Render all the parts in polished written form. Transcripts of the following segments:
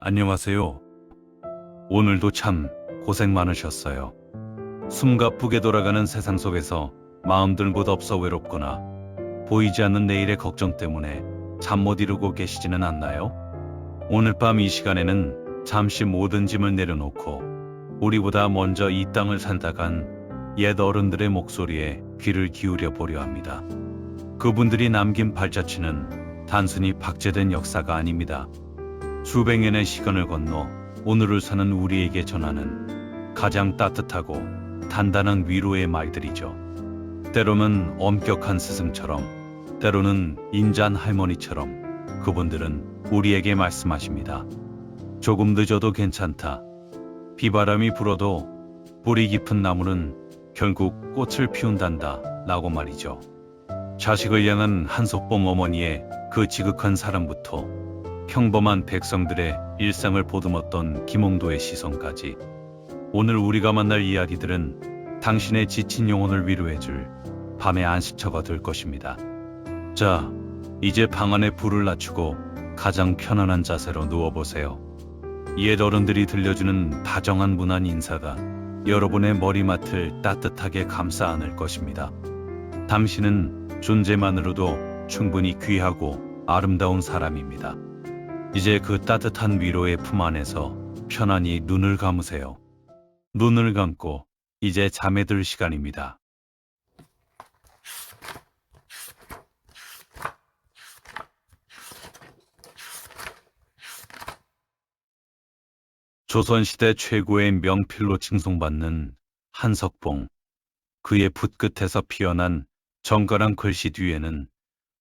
안녕하세요. 오늘도 참 고생 많으셨어요. 숨가쁘게 돌아가는 세상 속에서 마음들 못 없어 외롭거나 보이지 않는 내일의 걱정 때문에 잠 못 이루고 계시지는 않나요? 오늘 밤 이 시간에는 잠시 모든 짐을 내려놓고 우리보다 먼저 이 땅을 산다간 옛 어른들의 목소리에 귀를 기울여 보려 합니다. 그분들이 남긴 발자취는 단순히 박제된 역사가 아닙니다. 수백 년의 시간을 건너 오늘을 사는 우리에게 전하는 가장 따뜻하고 단단한 위로의 말들이죠. 때로는 엄격한 스승처럼, 때로는 인자한 할머니처럼 그분들은 우리에게 말씀하십니다. 조금 늦어도 괜찮다. 비바람이 불어도 뿌리 깊은 나무는 결국 꽃을 피운단다 라고 말이죠. 자식을 향한 한석봉 어머니의 그 지극한 사랑부터 평범한 백성들의 일상을 보듬었던 김홍도의 시선까지, 오늘 우리가 만날 이야기들은 당신의 지친 영혼을 위로해줄 밤의 안식처가 될 것입니다. 자, 이제 방 안에 불을 낮추고 가장 편안한 자세로 누워보세요. 옛 어른들이 들려주는 다정한 무난 인사가 여러분의 머리맡을 따뜻하게 감싸 안을 것입니다. 당신은 존재만으로도 충분히 귀하고 아름다운 사람입니다. 이제 그 따뜻한 위로의 품 안에서 편안히 눈을 감으세요. 눈을 감고 이제 잠에 들 시간입니다. 조선시대 최고의 명필로 칭송받는 한석봉, 그의 붓끝에서 피어난 정갈한 글씨 뒤에는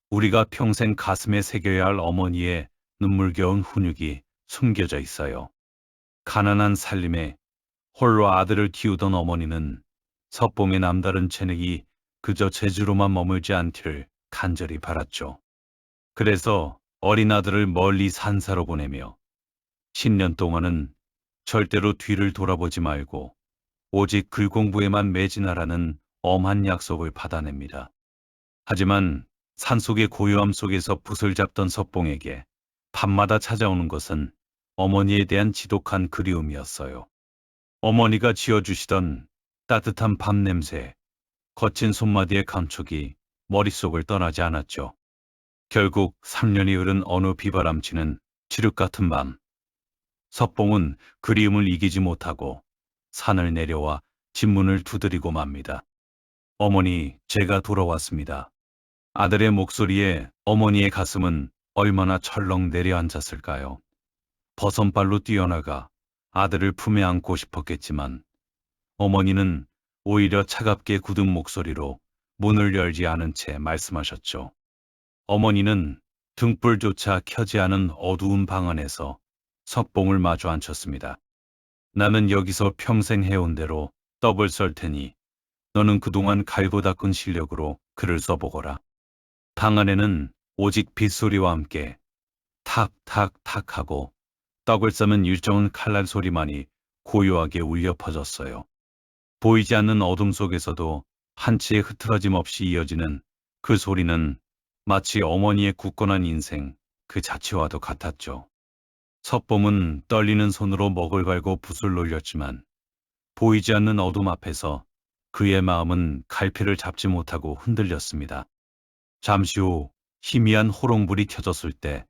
우리가 평생 가슴에 새겨야 할 어머니의 눈물겨운 훈육이 숨겨져 있어요. 가난한 살림에 홀로 아들을 키우던 어머니는 석봉의 남다른 재능이 그저 제주로만 머물지 않기를 간절히 바랐죠. 그래서 어린 아들을 멀리 산사로 보내며 10년 동안은 절대로 뒤를 돌아보지 말고 오직 글 공부에만 매진하라는 엄한 약속을 받아냅니다. 하지만 산속의 고요함 속에서 붓을 잡던 석봉에게 밤마다 찾아오는 것은 어머니에 대한 지독한 그리움이었어요. 어머니가 지어주시던 따뜻한 밤 냄새, 거친 손마디의 감촉이 머릿속을 떠나지 않았죠. 결국 3년이 흐른 어느 비바람치는 칠흑 같은 밤, 석봉은 그리움을 이기지 못하고 산을 내려와 집문을 두드리고 맙니다. 어머니, 제가 돌아왔습니다. 아들의 목소리에 어머니의 가슴은 얼마나 철렁 내려앉았을까요? 버선발로 뛰어나가 아들을 품에 안고 싶었겠지만 어머니는 오히려 차갑게 굳은 목소리로 문을 열지 않은 채 말씀하셨죠. 어머니는 등불조차 켜지 않은 어두운 방 안에서 석봉을 마주 앉혔습니다. 나는 여기서 평생 해온 대로 떡을 썰 테니 너는 그동안 갈고 닦은 실력으로 글을 써보거라. 방 안에는 오직 빗소리와 함께 탁탁탁 하고 떡을 싸는 일정한 칼날 소리만이 고요하게 울려 퍼졌어요. 보이지 않는 어둠 속에서도 한치의 흐트러짐 없이 이어지는 그 소리는 마치 어머니의 굳건한 인생 그 자체와도 같았죠. 석봉은 떨리는 손으로 먹을 갈고 붓을 놀렸지만 보이지 않는 어둠 앞에서 그의 마음은 갈피를 잡지 못하고 흔들렸습니다. 잠시 후 희미한 호롱불이 켜졌을 때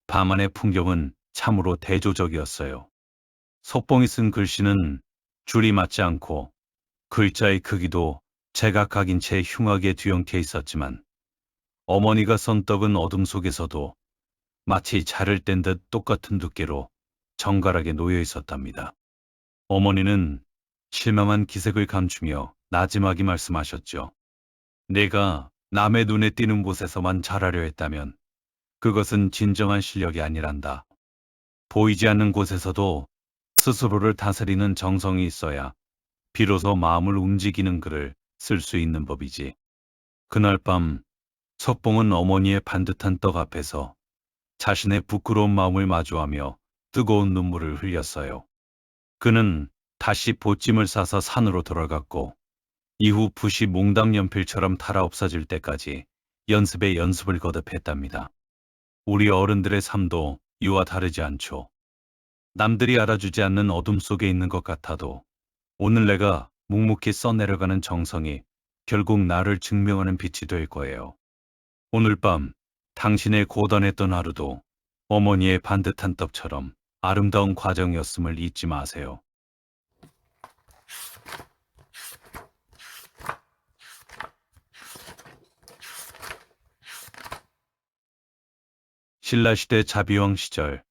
밤안의 풍경은 참으로 대조적이었어요. 석봉이 쓴 글씨는 줄이 맞지 않고 글자의 크기도 제각각인 채 흉하게 뒤엉켜 있었지만 어머니가 썬 떡은 어둠 속에서도 마치 자를 뗀 듯 똑같은 두께로 정갈하게 놓여 있었답니다. 어머니는 실망한 기색을 감추며 나지막이 말씀하셨죠. 내가 남의 눈에 띄는 곳에서만 잘하려 했다면 그것은 진정한 실력이 아니란다. 보이지 않는 곳에서도 스스로를 다스리는 정성이 있어야 비로소 마음을 움직이는 글을 쓸 수 있는 법이지. 그날 밤 석봉은 어머니의 반듯한 떡 앞에서 자신의 부끄러운 마음을 마주하며 뜨거운 눈물을 흘렸어요. 그는 다시 보찜을 싸서 산으로 돌아갔고 이후 붓이 몽당 연필처럼 달아 없어질 때까지 연습에 연습을 거듭했답니다. 우리 어른들의 삶도 이와 다르지 않죠. 남들이 알아주지 않는 어둠 속에 있는 것 같아도 오늘 내가 묵묵히 써내려가는 정성이 결국 나를 증명하는 빛이 될 거예요. 오늘 밤 당신의 고단했던 하루도 어머니의 반듯한 떡처럼 아름다운 과정이었음을 잊지 마세요. 신라시대 자비왕 시절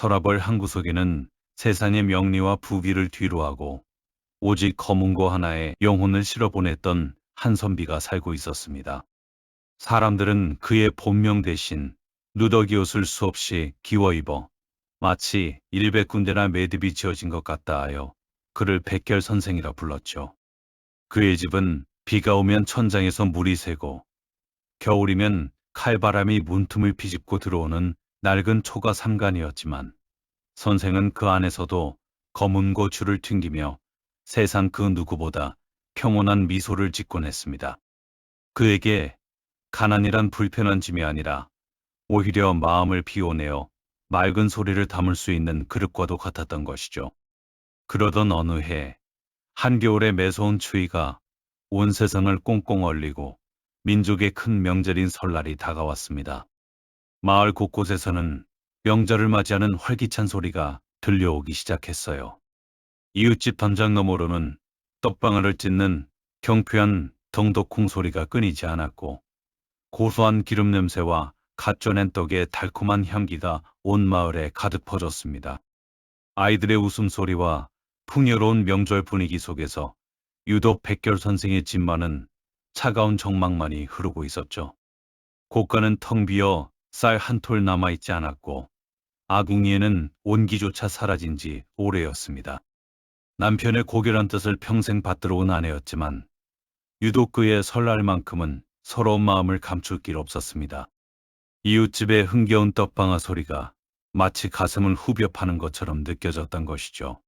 서라벌 한 구석에는 세상의 명리와 부귀를 뒤로하고 오직 검은고 하나에 영혼을 실어보냈던 한 선비가 살고 있었습니다. 사람들은 그의 본명 대신 누더기 옷을 수없이 기워 입어 마치 일백군데나 매듭이 지어진 것 같다 하여 그를 백결선생이라 불렀죠. 그의 집은 비가 오면 천장에서 물이 새고 겨울이면 칼바람이 문틈을 비집고 들어오는 낡은 초가 삼간이었지만 선생은 그 안에서도 검은 고추를 튕기며 세상 그 누구보다 평온한 미소를 짓곤 했습니다. 그에게 가난이란 불편한 짐이 아니라 오히려 마음을 비워내어 맑은 소리를 담을 수 있는 그릇과도 같았던 것이죠. 그러던 어느 해 한겨울의 매서운 추위가 온 세상을 꽁꽁 얼리고 민족의 큰 명절인 설날이 다가왔습니다. 마을 곳곳에서는 명절을 맞이하는 활기찬 소리가 들려오기 시작했어요. 이웃집 담장 너머로는 떡방아를 찢는 경쾌한 덩덕콩 소리가 끊이지 않았고 고소한 기름 냄새와 갓 쪄낸 떡의 달콤한 향기가 온 마을에 가득 퍼졌습니다. 아이들의 웃음소리와 풍요로운 명절 분위기 속에서 유독 백결 선생의 집만은 차가운 정막만이 흐르고 있었죠. 고가는 텅 비어 쌀 한 톨 남아있지 않았고 아궁이에는 온기조차 사라진 지 오래였습니다. 남편의 고결한 뜻을 평생 받들어 온 아내였지만 유독 그의 설날만큼은 서러운 마음을 감출 길 없었습니다. 이웃집의 흥겨운 떡방아 소리가 마치 가슴을 후벼 파는 것처럼 느껴졌던 것이죠.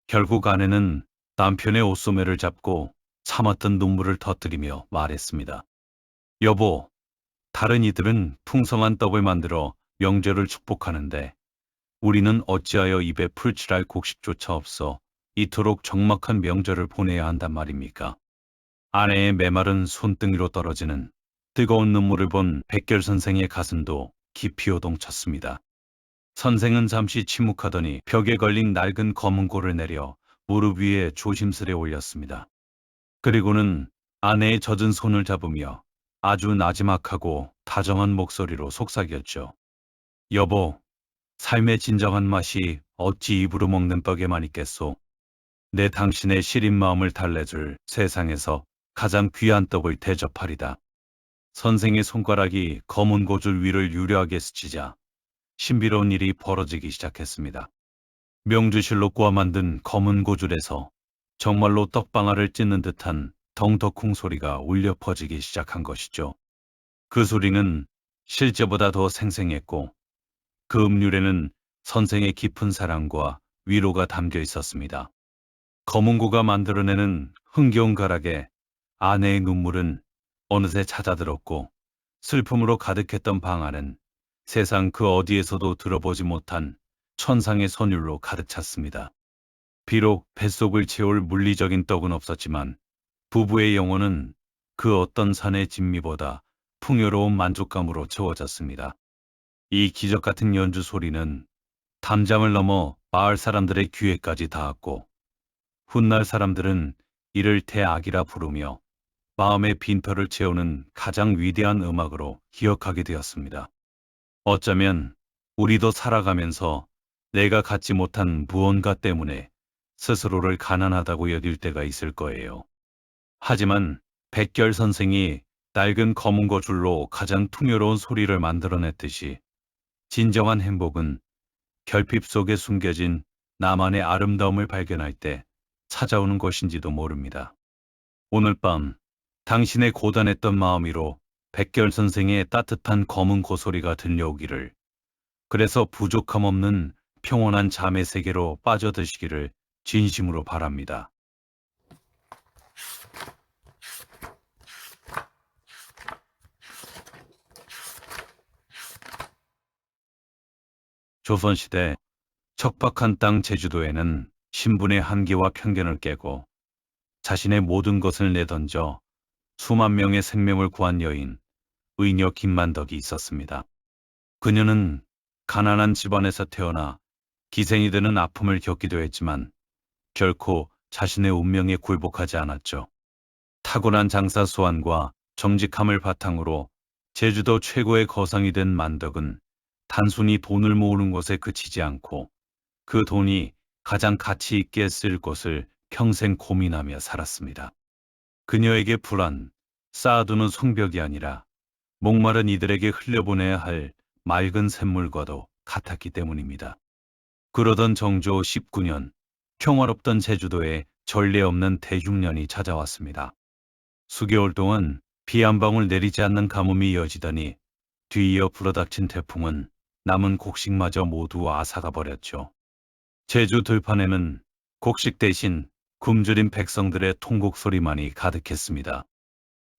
결국 아내는 남편의 옷소매를 잡고 참았던 눈물을 터뜨리며 말했습니다. 여보, 다른 이들은 풍성한 떡을 만들어 명절을 축복하는데 우리는 어찌하여 입에 풀칠할 곡식조차 없어 이토록 적막한 명절을 보내야 한단 말입니까? 아내의 메마른 손등이로 떨어지는 뜨거운 눈물을 본 백결 선생의 가슴도 깊이 요동쳤습니다. 선생은 잠시 침묵하더니 벽에 걸린 낡은 검은 고를 내려 무릎 위에 조심스레 올렸습니다. 그리고는 아내의 젖은 손을 잡으며 아주 나지막하고 다정한 목소리로 속삭였죠. 여보, 삶의 진정한 맛이 어찌 입으로 먹는 떡에만 있겠소? 내 당신의 시린 마음을 달래줄 세상에서 가장 귀한 떡을 대접하리다. 선생의 손가락이 검은 고줄 위를 유려하게 스치자 신비로운 일이 벌어지기 시작했습니다. 명주실로 꼬아 만든 검은 고줄에서 정말로 떡방아를 찢는 듯한 덩덕쿵 소리가 울려 퍼지기 시작한 것이죠. 그 소리는 실제보다 더 생생했고 그 음률에는 선생의 깊은 사랑과 위로가 담겨 있었습니다. 검은 고가 만들어내는 흥겨운 가락에 아내의 눈물은 어느새 잦아들었고 슬픔으로 가득했던 방 안은 세상 그 어디에서도 들어보지 못한 천상의 선율로 가득 찼습니다. 비록 뱃속을 채울 물리적인 떡은 없었지만 부부의 영혼은 그 어떤 산의 진미보다 풍요로운 만족감으로 채워졌습니다. 이 기적 같은 연주 소리는 담장을 넘어 마을 사람들의 귀에까지 닿았고 훗날 사람들은 이를 대악이라 부르며 마음의 빈터를 채우는 가장 위대한 음악으로 기억하게 되었습니다. 어쩌면 우리도 살아가면서 내가 갖지 못한 무언가 때문에 스스로를 가난하다고 여길 때가 있을 거예요. 하지만 백결 선생이 낡은 검은 고줄로 가장 풍요로운 소리를 만들어냈듯이 진정한 행복은 결핍 속에 숨겨진 나만의 아름다움을 발견할 때 찾아오는 것인지도 모릅니다. 오늘 밤 당신의 고단했던 마음 위로 백결 선생의 따뜻한 검은 고소리가 들려오기를, 그래서 부족함 없는 평온한 잠의 세계로 빠져드시기를 진심으로 바랍니다. 조선시대 척박한 땅 제주도에는 신분의 한계와 편견을 깨고 자신의 모든 것을 내던져 수만 명의 생명을 구한 여인, 의녀 김만덕이 있었습니다. 그녀는 가난한 집안에서 태어나 기생이 되는 아픔을 겪기도 했지만 결코 자신의 운명에 굴복하지 않았죠. 타고난 장사 수완과 정직함을 바탕으로 제주도 최고의 거상이 된 만덕은 단순히 돈을 모으는 것에 그치지 않고 그 돈이 가장 가치 있게 쓸 것을 평생 고민하며 살았습니다. 그녀에게 불안, 쌓아두는 성벽이 아니라 목마른 이들에게 흘려보내야 할 맑은 샘물과도 같았기 때문입니다. 그러던 정조 19년, 평화롭던 제주도에 전례 없는 대흉년이 찾아왔습니다. 수개월 동안 비 한 방울 내리지 않는 가뭄이 이어지더니 뒤이어 불어닥친 태풍은 남은 곡식마저 모두 앗아가 버렸죠. 제주 들판에는 곡식 대신 굶주린 백성들의 통곡 소리만이 가득했습니다.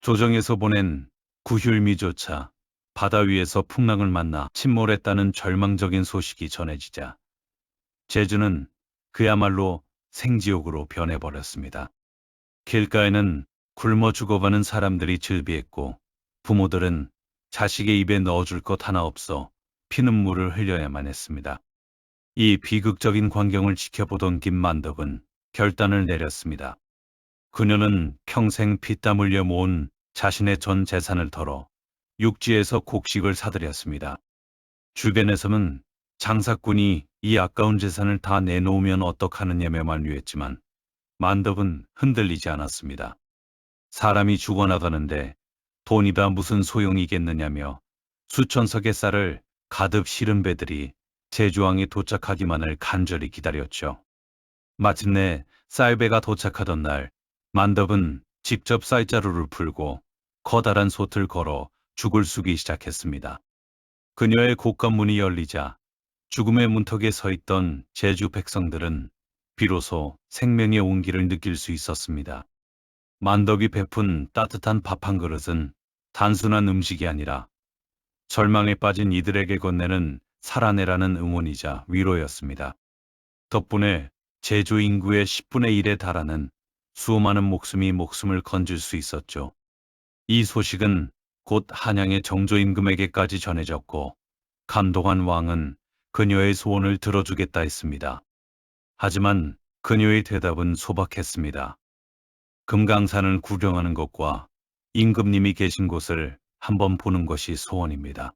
조정에서 보낸 구휼미조차 바다 위에서 풍랑을 만나 침몰했다는 절망적인 소식이 전해지자 제주는 그야말로 생지옥으로 변해버렸습니다. 길가에는 굶어 죽어가는 사람들이 즐비했고 부모들은 자식의 입에 넣어줄 것 하나 없어 피눈물을 흘려야만 했습니다. 이 비극적인 광경을 지켜보던 김만덕은 결단을 내렸습니다. 그녀는 평생 피땀 흘려 모은 자신의 전 재산을 털어 육지에서 곡식을 사들였습니다. 주변에서는 장사꾼이 이 아까운 재산을 다 내놓으면 어떡하느냐며 만류했지만 만덕은 흔들리지 않았습니다. 사람이 죽어나가는데 돈이 다 무슨 소용이겠느냐며 수천 석의 쌀을 가득 실은 배들이 제주항에 도착하기만을 간절히 기다렸죠. 마침내 쌀배가 도착하던 날 만덕은 직접 쌀자루를 풀고 커다란 솥을 걸어 죽을 쑤기 시작했습니다. 그녀의 곡간문이 열리자 죽음의 문턱에 서 있던 제주 백성들은 비로소 생명의 온기를 느낄 수 있었습니다. 만덕이 베푼 따뜻한 밥 한 그릇은 단순한 음식이 아니라 절망에 빠진 이들에게 건네는 살아내라는 응원이자 위로였습니다. 덕분에 제주 인구의 10분의 1에 달하는 수많은 목숨이 목숨을 건질 수 있었죠. 이 소식은 곧 한양의 정조 임금에게까지 전해졌고 감동한 왕은 그녀의 소원을 들어주겠다 했습니다. 하지만 그녀의 대답은 소박했습니다. 금강산을 구경하는 것과 임금님이 계신 곳을 한번 보는 것이 소원입니다.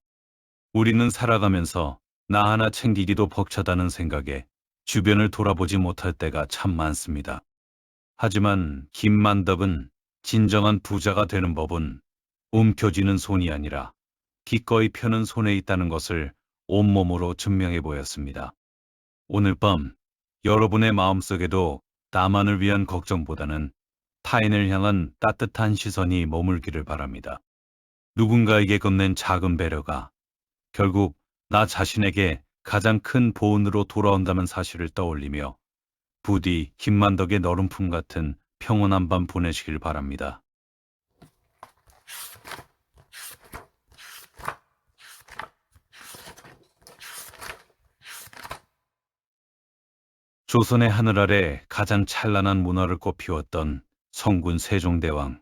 우리는 살아가면서 나 하나 챙기기도 벅차다는 생각에 주변을 돌아보지 못할 때가 참 많습니다. 하지만 김만덕은 진정한 부자가 되는 법은 움켜쥐는 손이 아니라 기꺼이 펴는 손에 있다는 것을 온몸으로 증명해 보였습니다. 오늘 밤 여러분의 마음속에도 나만을 위한 걱정보다는 타인을 향한 따뜻한 시선이 머물기를 바랍니다. 누군가에게 건넨 작은 배려가 결국 나 자신에게 가장 큰 보은으로 돌아온다는 사실을 떠올리며 부디 김만덕의 너름품 같은 평온한 밤 보내시길 바랍니다. 조선의 하늘 아래 가장 찬란한 문화를 꽃피웠던 성군 세종대왕.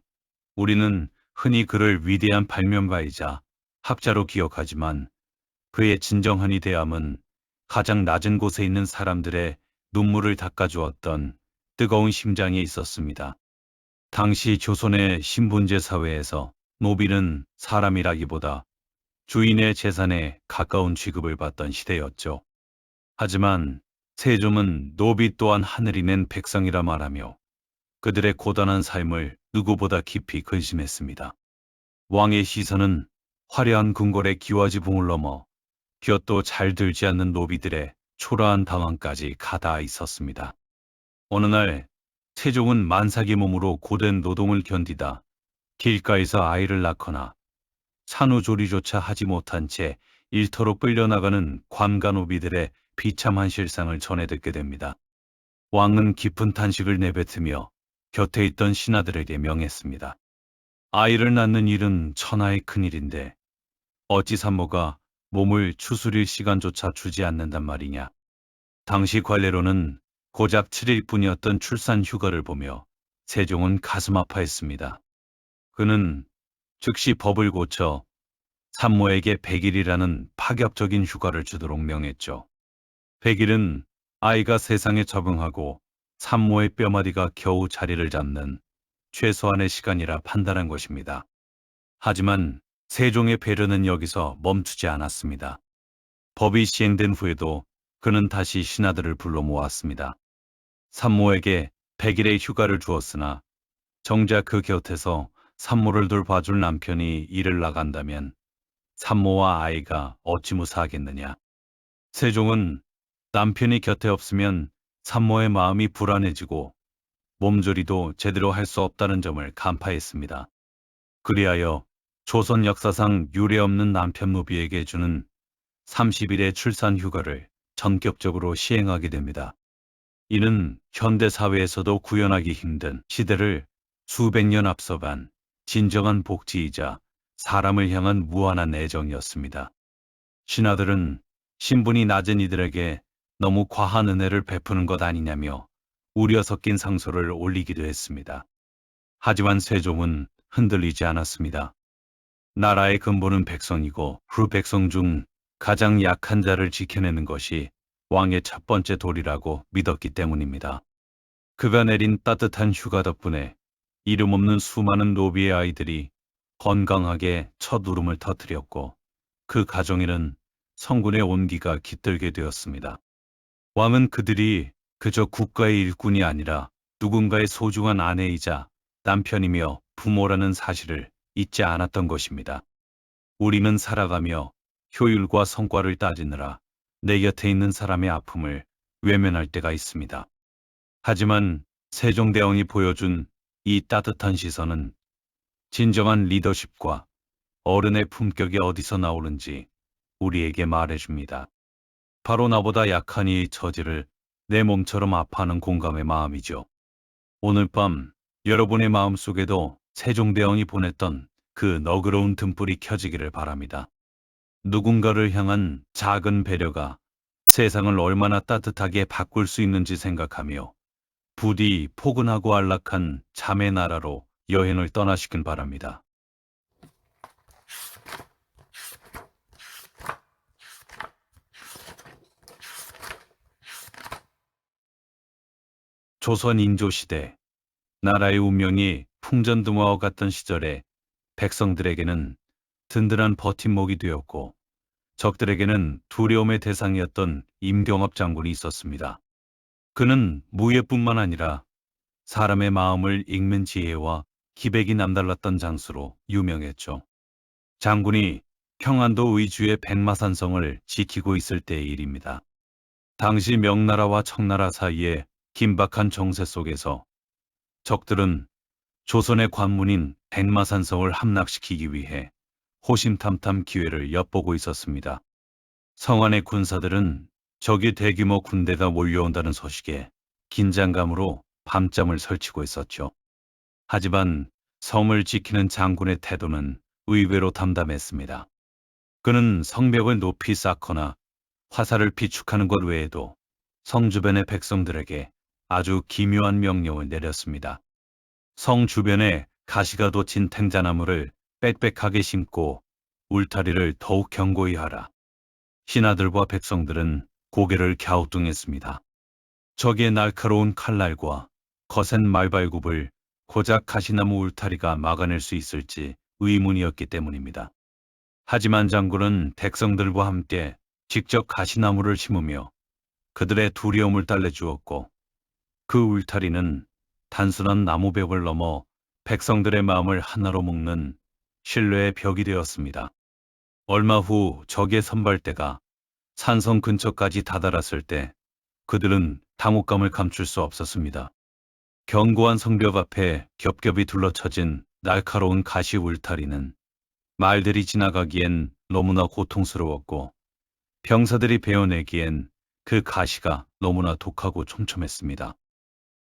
우리는 흔히 그를 위대한 발명가이자 학자로 기억하지만 그의 진정한 위대함은 가장 낮은 곳에 있는 사람들의 눈물을 닦아주었던 뜨거운 심장에 있었습니다. 당시 조선의 신분제 사회에서 노비는 사람이라기보다 주인의 재산에 가까운 취급을 받던 시대였죠. 하지만 세종은 노비 또한 하늘이 낸 백성이라 말하며 그들의 고단한 삶을 누구보다 깊이 근심했습니다. 왕의 시선은 화려한 궁궐의 기와지붕을 넘어 곁도 잘 들지 않는 노비들의 초라한 방황까지 가닿아 있었습니다. 어느 날 세종은 만삭의 몸으로 고된 노동을 견디다 길가에서 아이를 낳거나 산후조리조차 하지 못한 채 일터로 끌려나가는 관가노비들의 비참한 실상을 전해 듣게 됩니다. 왕은 깊은 탄식을 내뱉으며 곁에 있던 신하들에게 명했습니다. 아이를 낳는 일은 천하의 큰일인데 어찌 산모가 몸을 추스릴 시간조차 주지 않는단 말이냐. 당시 관례로는 고작 7일뿐이었던 출산 휴가를 보며 세종은 가슴 아파했습니다. 그는 즉시 법을 고쳐 산모에게 100일이라는 파격적인 휴가를 주도록 명했죠. 100일은 아이가 세상에 적응하고 산모의 뼈마디가 겨우 자리를 잡는 최소한의 시간이라 판단한 것입니다. 하지만 세종의 배려는 여기서 멈추지 않았습니다. 법이 시행된 후에도 그는 다시 신하들을 불러 모았습니다. 산모에게 100일의 휴가를 주었으나 정작 그 곁에서 산모를 돌봐줄 남편이 일을 나간다면 산모와 아이가 어찌 무사하겠느냐. 세종은 남편이 곁에 없으면 산모의 마음이 불안해지고 몸조리도 제대로 할 수 없다는 점을 간파했습니다. 그리하여 조선 역사상 유례없는 남편 노비에게 주는 30일의 출산 휴가를 전격적으로 시행하게 됩니다. 이는 현대 사회에서도 구현하기 힘든 시대를 수백 년 앞서간 진정한 복지이자 사람을 향한 무한한 애정이었습니다. 신하들은 신분이 낮은 이들에게 너무 과한 은혜를 베푸는 것 아니냐며 우려 섞인 상소를 올리기도 했습니다. 하지만 세종은 흔들리지 않았습니다. 나라의 근본은 백성이고 그 백성 중 가장 약한 자를 지켜내는 것이 왕의 첫 번째 도리라고 믿었기 때문입니다. 그가 내린 따뜻한 휴가 덕분에 이름 없는 수많은 노비의 아이들이 건강하게 첫 울음을 터뜨렸고 그 가정에는 성군의 온기가 깃들게 되었습니다. 왕은 그들이 그저 국가의 일꾼이 아니라 누군가의 소중한 아내이자 남편이며 부모라는 사실을 잊지 않았던 것입니다. 우리는 살아가며 효율과 성과를 따지느라 내 곁에 있는 사람의 아픔을 외면할 때가 있습니다. 하지만 세종대왕이 보여준 이 따뜻한 시선은 진정한 리더십과 어른의 품격이 어디서 나오는지 우리에게 말해줍니다. 바로 나보다 약한 이의 처지를 내 몸처럼 아파하는 공감의 마음이죠. 오늘 밤 여러분의 마음속에도 세종대왕이 보냈던 그 너그러운 등불이 켜지기를 바랍니다. 누군가를 향한 작은 배려가 세상을 얼마나 따뜻하게 바꿀 수 있는지 생각하며 부디 포근하고 안락한 잠의 나라로 여행을 떠나시길 바랍니다. 조선 인조시대, 나라의 운명이 풍전등화와 같던 시절에 백성들에게는 든든한 버팀목이 되었고 적들에게는 두려움의 대상이었던 임경업 장군이 있었습니다. 그는 무예뿐만 아니라 사람의 마음을 읽는 지혜와 기백이 남달랐던 장수로 유명했죠. 장군이 평안도 의주의 백마산성을 지키고 있을 때의 일입니다. 당시 명나라와 청나라 사이에 긴박한 정세 속에서 적들은 조선의 관문인 백마산성을 함락시키기 위해 호심탐탐 기회를 엿보고 있었습니다. 성 안의 군사들은 적이 대규모 군대가 몰려온다는 소식에 긴장감으로 밤잠을 설치고 있었죠. 하지만 성을 지키는 장군의 태도는 의외로 담담했습니다. 그는 성벽을 높이 쌓거나 화살을 비축하는 것 외에도 성 주변의 백성들에게 아주 기묘한 명령을 내렸습니다. 성 주변에 가시가 돋친 탱자나무를 빽빽하게 심고 울타리를 더욱 견고히 하라. 신하들과 백성들은 고개를 갸우뚱했습니다. 적의 날카로운 칼날과 거센 말발굽을 고작 가시나무 울타리가 막아낼 수 있을지 의문이었기 때문입니다. 하지만 장군은 백성들과 함께 직접 가시나무를 심으며 그들의 두려움을 달래주었고 그 울타리는 단순한 나무벽을 넘어 백성들의 마음을 하나로 묶는 신뢰의 벽이 되었습니다. 얼마 후 적의 선발대가 산성 근처까지 다다랐을 때 그들은 당혹감을 감출 수 없었습니다. 견고한 성벽 앞에 겹겹이 둘러쳐진 날카로운 가시 울타리는 말들이 지나가기엔 너무나 고통스러웠고 병사들이 베어내기엔 그 가시가 너무나 독하고 촘촘했습니다.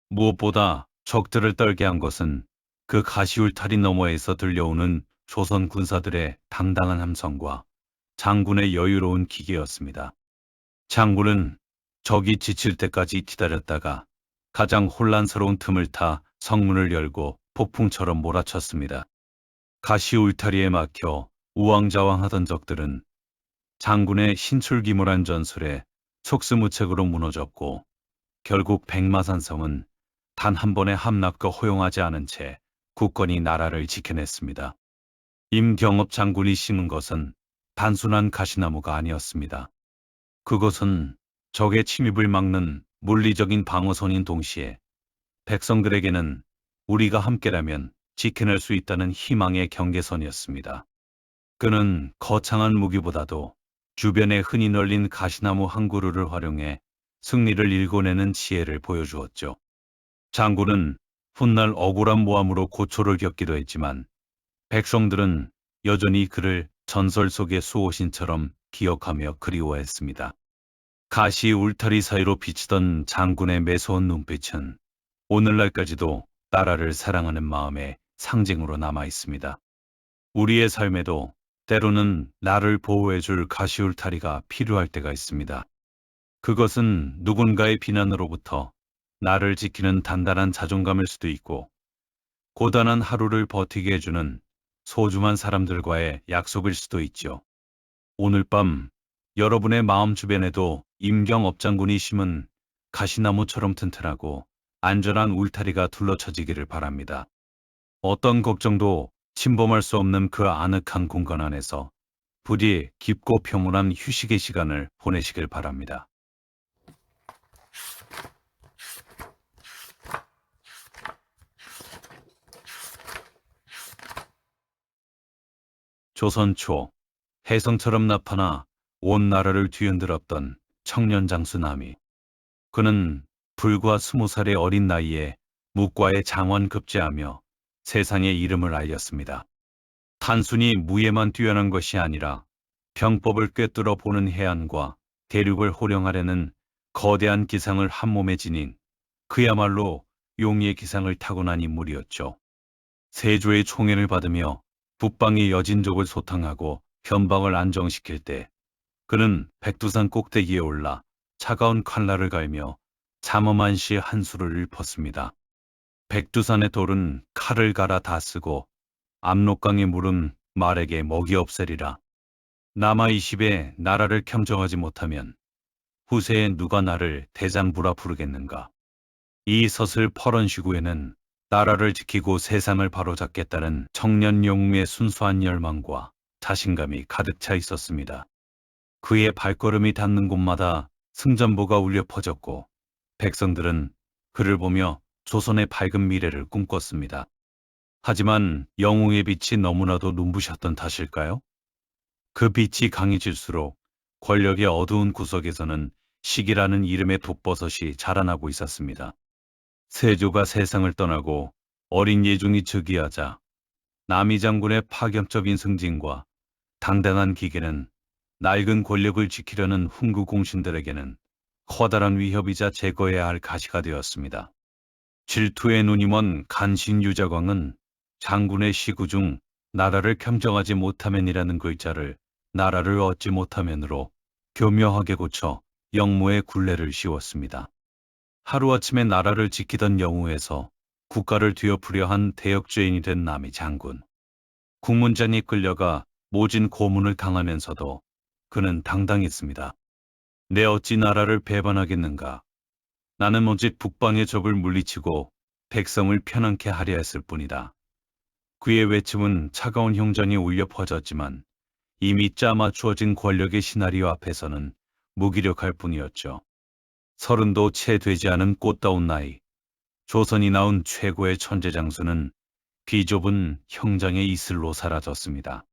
무엇보다 적들을 떨게 한 것은 그 가시 울타리 너머에서 들려오는 조선 군사들의 당당한 함성과 장군의 여유로운 기계였습니다. 장군은 적이 지칠 때까지 기다렸다가 가장 혼란스러운 틈을 타 성문을 열고 폭풍처럼 몰아쳤습니다. 가시 울타리에 막혀 우왕좌왕하던 적들은 장군의 신출기몰한 전술에 속수무책으로 무너졌고 결국 백마산성은 단 한 번의 함락도 허용하지 않은 채 굳건히 나라를 지켜냈습니다. 임경업 장군이 심은 것은 단순한 가시나무가 아니었습니다. 그것은 적의 침입을 막는 물리적인 방어선인 동시에 백성들에게는 우리가 함께라면 지켜낼 수 있다는 희망의 경계선이었습니다. 그는 거창한 무기보다도 주변에 흔히 널린 가시나무 한 그루를 활용해 승리를 일궈내는 지혜를 보여주었죠. 장군은 훗날 억울한 모함으로 고초를 겪기도 했지만 백성들은 여전히 그를 전설 속의 수호신처럼 기억하며 그리워했습니다. 가시 울타리 사이로 비치던 장군의 매서운 눈빛은 오늘날까지도 나라를 사랑하는 마음의 상징으로 남아 있습니다. 우리의 삶에도 때로는 나를 보호해줄 가시 울타리가 필요할 때가 있습니다. 그것은 누군가의 비난으로부터 나를 지키는 단단한 자존감일 수도 있고, 고단한 하루를 버티게 해주는 소중한 사람들과의 약속일 수도 있죠. 오늘 밤 여러분의 마음 주변에도 임경업 장군이 심은 가시나무처럼 튼튼하고 안전한 울타리가 둘러쳐지기를 바랍니다. 어떤 걱정도 침범할 수 없는 그 아늑한 공간 안에서 부디 깊고 평온한 휴식의 시간을 보내시길 바랍니다. 조선 초 혜성처럼 나타나 온 나라를 뒤흔들었던 청년 장수 남이. 그는 불과 20살의 어린 나이에 묵과의 장원 급제하며 세상에 이름을 알렸습니다. 단순히 무예만 뛰어난 것이 아니라 병법을 꿰뚫어 보는 해안과 대륙을 호령하려는 거대한 기상을 한 몸에 지닌 그야말로 용의의 기상을 타고난 인물이었죠. 세조의 총애를 받으며 북방의 여진족을 소탕하고 현방을 안정시킬 때 그는 백두산 꼭대기에 올라 차가운 칼날을 갈며 잠엄한 시의 한수를 읊었습니다. 백두산의 돌은 칼을 갈아 다 쓰고 압록강의 물은 말에게 먹이 없애리라. 남아 20에 나라를 평정하지 못하면 후세에 누가 나를 대장부라 부르겠는가. 이 서슬 퍼런시구에는 나라를 지키고 세상을 바로잡겠다는 청년 영웅의 순수한 열망과 자신감이 가득 차 있었습니다. 그의 발걸음이 닿는 곳마다 승전보가 울려 퍼졌고 백성들은 그를 보며 조선의 밝은 미래를 꿈꿨습니다. 하지만 영웅의 빛이 너무나도 눈부셨던 탓일까요? 그 빛이 강해질수록 권력의 어두운 구석에서는 시기라는 이름의 독버섯이 자라나고 있었습니다. 세조가 세상을 떠나고 어린 예종이 즉위하자 남이 장군의 파격적인 승진과 당당한 기계는 낡은 권력을 지키려는 훈구 공신들에게는 커다란 위협이자 제거해야 할 가시가 되었습니다. 질투의 눈이 먼 간신 유자광은 장군의 시구 중 나라를 평정하지 못하면이라는 글자를 나라를 얻지 못하면으로 교묘하게 고쳐 영모의 굴레를 씌웠습니다. 하루아침에 나라를 지키던 영우에서 국가를 뒤엎으려 한 대역죄인이 된 남이 장군. 국문장에 끌려가 모진 고문을 당하면서도 그는 당당했습니다. 내 어찌 나라를 배반하겠는가. 나는 오직 북방의 적을 물리치고 백성을 편안케 하려 했을 뿐이다. 그의 외침은 차가운 흉전이 울려 퍼졌지만 이미 짜맞추어진 권력의 시나리오 앞에서는 무기력할 뿐이었죠. 30도 채 되지 않은 꽃다운 나이, 조선이 낳은 최고의 천재 장수는 비좁은 형장의 이슬로 사라졌습니다.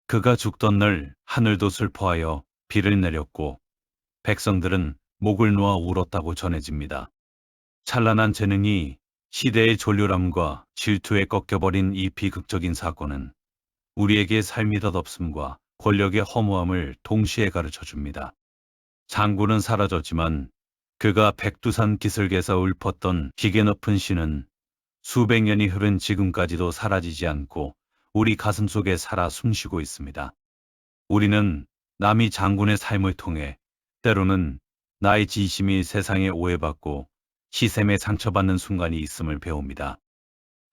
그가 죽던 날 하늘도 슬퍼하여 비를 내렸고 백성들은 목을 놓아 울었다고 전해집니다. 찬란한 재능이 시대의 졸렬함과 질투에 꺾여버린 이 비극적인 사건은 우리에게 삶이 덧없음과 권력의 허무함을 동시에 가르쳐줍니다. 장군은 사라졌지만 그가 백두산 기슭에서 읊었던 기계 높은 시는 수백 년이 흐른 지금까지도 사라지지 않고 우리 가슴 속에 살아 숨쉬고 있습니다. 우리는 남이 장군의 삶을 통해 때로는 나의 진심이 세상에 오해받고 시샘에 상처받는 순간이 있음을 배웁니다.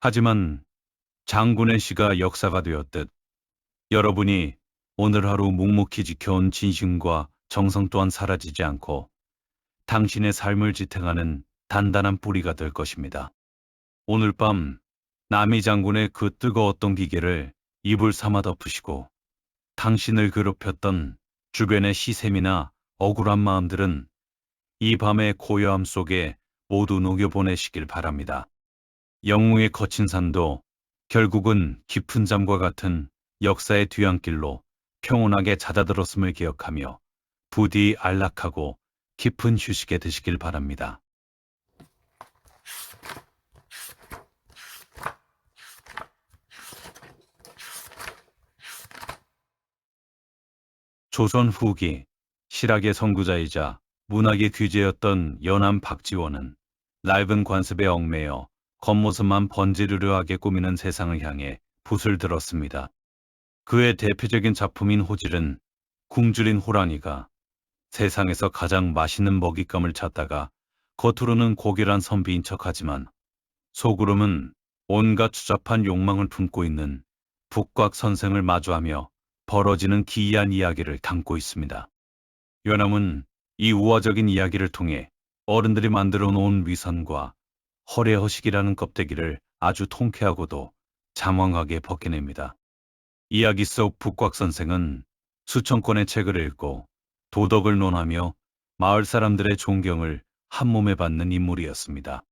하지만 장군의 시가 역사가 되었듯 여러분이 오늘 하루 묵묵히 지켜온 진심과 정성 또한 사라지지 않고 당신의 삶을 지탱하는 단단한 뿌리가 될 것입니다. 오늘 밤 남이 장군의 그 뜨거웠던 기계를 이불 삼아 덮으시고 당신을 괴롭혔던 주변의 시샘이나 억울한 마음들은 이 밤의 고요함 속에 모두 녹여보내시길 바랍니다. 영웅의 거친 산도 결국은 깊은 잠과 같은 역사의 뒤안길로 평온하게 잦아들었음을 기억하며 부디 안락하고 깊은 휴식에 드시길 바랍니다. 조선 후기 실학의 선구자이자 문학의 귀재였던 연암 박지원은 낡은 관습에 얽매여 겉모습만 번지르르하게 꾸미는 세상을 향해 붓을 들었습니다. 그의 대표적인 작품인 호질은 굶주린 호랑이가 세상에서 가장 맛있는 먹잇감을 찾다가 겉으로는 고결한 선비인 척하지만 속으로는 온갖 추잡한 욕망을 품고 있는 북곽 선생을 마주하며 벌어지는 기이한 이야기를 담고 있습니다. 연암은 이 우화적인 이야기를 통해 어른들이 만들어 놓은 위선과 허례허식이라는 껍데기를 아주 통쾌하고도 장황하게 벗겨냅니다. 이야기 속 북곽 선생은 수천 권의 책을 읽고 도덕을 논하며 마을 사람들의 존경을 한몸에 받는 인물이었습니다.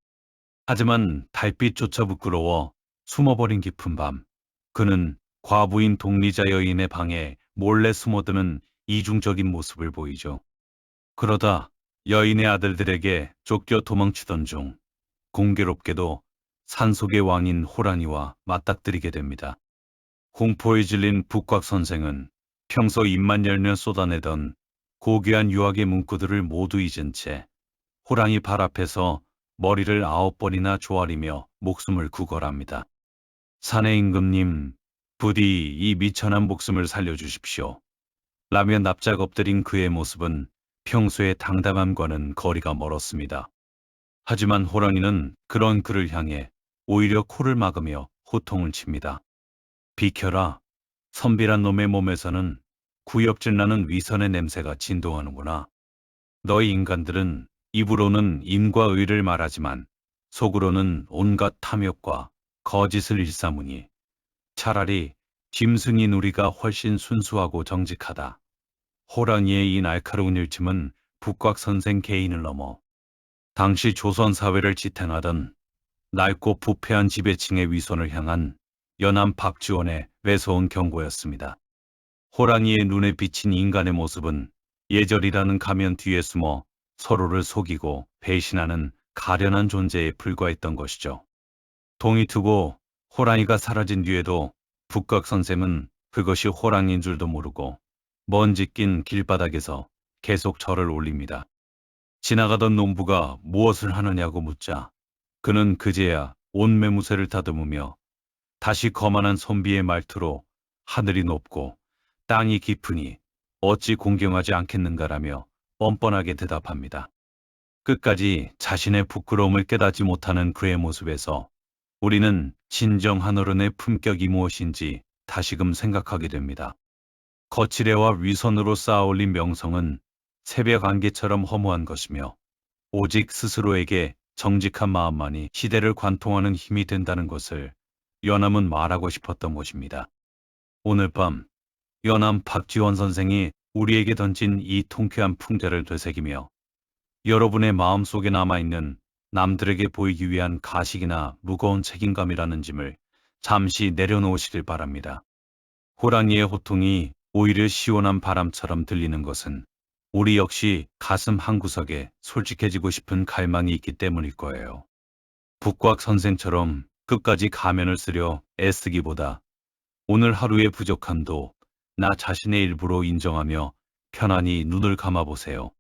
하지만 달빛조차 부끄러워 숨어버린 깊은 밤, 그는 과부인 독리자 여인의 방에 몰래 숨어드는 이중적인 모습을 보이죠. 그러다 여인의 아들들에게 쫓겨 도망치던 중 공교롭게도 산속의 왕인 호랑이와 맞닥뜨리게 됩니다. 공포에 질린 북곽 선생은 평소 입만 열면 쏟아내던 고귀한 유학의 문구들을 모두 잊은 채 호랑이 발 앞에서 머리를 9번이나 조아리며 목숨을 구걸합니다. 사내 임금님, 부디 이 미천한 목숨을 살려주십시오. 라며 납작 엎드린 그의 모습은 평소의 당당함과는 거리가 멀었습니다. 하지만 호랑이는 그런 그를 향해 오히려 코를 막으며 호통을 칩니다. 비켜라. 선비란 놈의 몸에서는 구역질 나는 위선의 냄새가 진동하는구나. 너희 인간들은 입으로는 임과 의를 말하지만 속으로는 온갖 탐욕과 거짓을 일삼으니 차라리 짐승인 우리가 훨씬 순수하고 정직하다. 호랑이의 이 날카로운 일침은 북곽 선생 개인을 넘어 당시 조선 사회를 지탱하던 낡고 부패한 지배층의 위선을 향한 연암 박지원의 매서운 경고였습니다. 호랑이의 눈에 비친 인간의 모습은 예절이라는 가면 뒤에 숨어 서로를 속이고 배신하는 가련한 존재에 불과했던 것이죠. 동이 트고 호랑이가 사라진 뒤에도 북곽 선생은 그것이 호랑이인 줄도 모르고 먼지 낀 길바닥에서 계속 절을 올립니다. 지나가던 농부가 무엇을 하느냐고 묻자 그는 그제야 온매무새를 다듬으며 다시 거만한 선비의 말투로 하늘이 높고 땅이 깊으니 어찌 공경하지 않겠는가라며 뻔뻔하게 대답합니다. 끝까지 자신의 부끄러움을 깨닫지 못하는 그의 모습에서 우리는 진정한 어른의 품격이 무엇인지 다시금 생각하게 됩니다. 거칠애와 위선으로 쌓아올린 명성은 새벽 안개처럼 허무한 것이며 오직 스스로에게 정직한 마음만이 시대를 관통하는 힘이 된다는 것을 연암은 말하고 싶었던 것입니다. 오늘 밤 연암 박지원 선생이 우리에게 던진 이 통쾌한 풍자를 되새기며 여러분의 마음속에 남아있는 남들에게 보이기 위한 가식이나 무거운 책임감이라는 짐을 잠시 내려놓으시길 바랍니다. 호랑이의 호통이 오히려 시원한 바람처럼 들리는 것은 우리 역시 가슴 한구석에 솔직해지고 싶은 갈망이 있기 때문일 거예요. 북곽 선생처럼 끝까지 가면을 쓰려 애쓰기보다 오늘 하루의 부족함도 나 자신의 일부로 인정하며 편안히 눈을 감아보세요.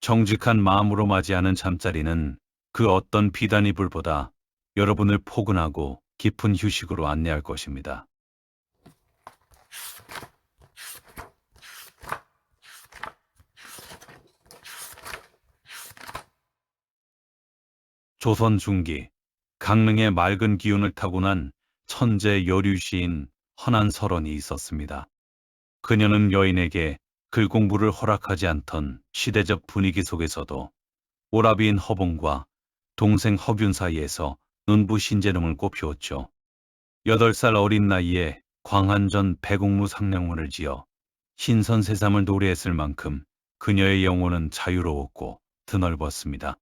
정직한 마음으로 맞이하는 잠자리는 그 어떤 비단이불보다 여러분을 포근하고 깊은 휴식으로 안내할 것입니다. 조선 중기 강릉의 맑은 기운을 타고난 천재 여류 시인 헌안설원이 있었습니다. 그녀는 여인에게 글 공부를 허락하지 않던 시대적 분위기 속에서도 오라비인 허봉과 동생 허균 사이에서 눈부신재능을 꽃피웠죠. 8살 어린 나이에 광한전 배공무 상령문을 지어 신선세상을 노래했을 만큼 그녀의 영혼은 자유로웠고 드넓었습니다.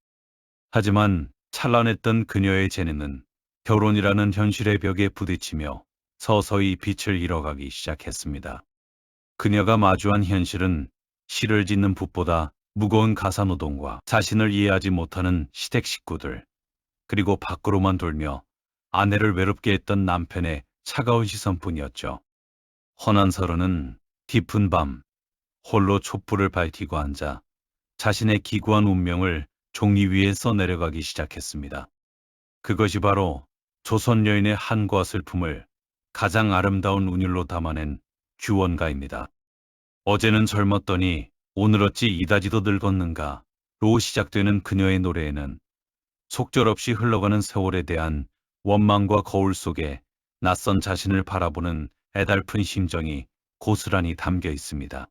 하지만 찬란했던 그녀의 재능은 결혼이라는 현실의 벽에 부딪히며 서서히 빛을 잃어가기 시작했습니다. 그녀가 마주한 현실은 시를 짓는 붓보다 무거운 가사노동과 자신을 이해하지 못하는 시댁 식구들, 그리고 밖으로만 돌며 아내를 외롭게 했던 남편의 차가운 시선뿐이었죠. 헌안서른은 깊은 밤 홀로 촛불을 밝히고 앉아 자신의 기구한 운명을 종이 위에 써내려가기 시작했습니다. 그것이 바로 조선 여인의 한과 슬픔을 가장 아름다운 운율로 담아낸 규원가입니다. 어제는 젊었더니 오늘 어찌 이다지도 늙었는가로 시작되는 그녀의 노래에는 속절없이 흘러가는 세월에 대한 원망과 거울 속에 낯선 자신을 바라보는 애달픈 심정이 고스란히 담겨 있습니다.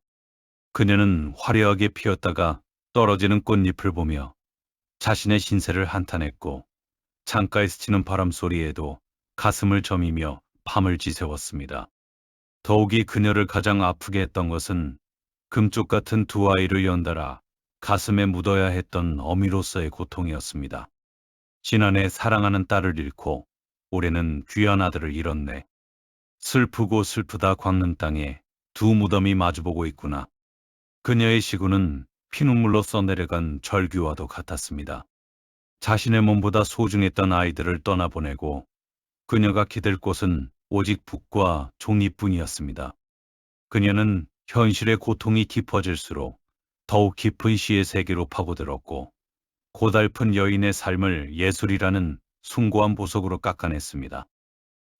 그녀는 화려하게 피었다가 떨어지는 꽃잎을 보며 자신의 신세를 한탄했고 창가에 스치는 바람 소리에도 가슴을 저미며 밤을 지새웠습니다. 더욱이 그녀를 가장 아프게 했던 것은 금쪽 같은 두 아이를 연달아 가슴에 묻어야 했던 어미로서의 고통이었습니다. 지난해 사랑하는 딸을 잃고 올해는 귀한 아들을 잃었네. 슬프고 슬프다 광는 땅에 두 무덤이 마주보고 있구나. 그녀의 시구는 피눈물로 써내려간 절규와도 같았습니다. 자신의 몸보다 소중했던 아이들을 떠나보내고 그녀가 기댈 곳은 오직 붓과 종이뿐이었습니다. 그녀는 현실의 고통이 깊어질수록 더욱 깊은 시의 세계로 파고들었고 고달픈 여인의 삶을 예술이라는 숭고한 보석으로 깎아냈습니다.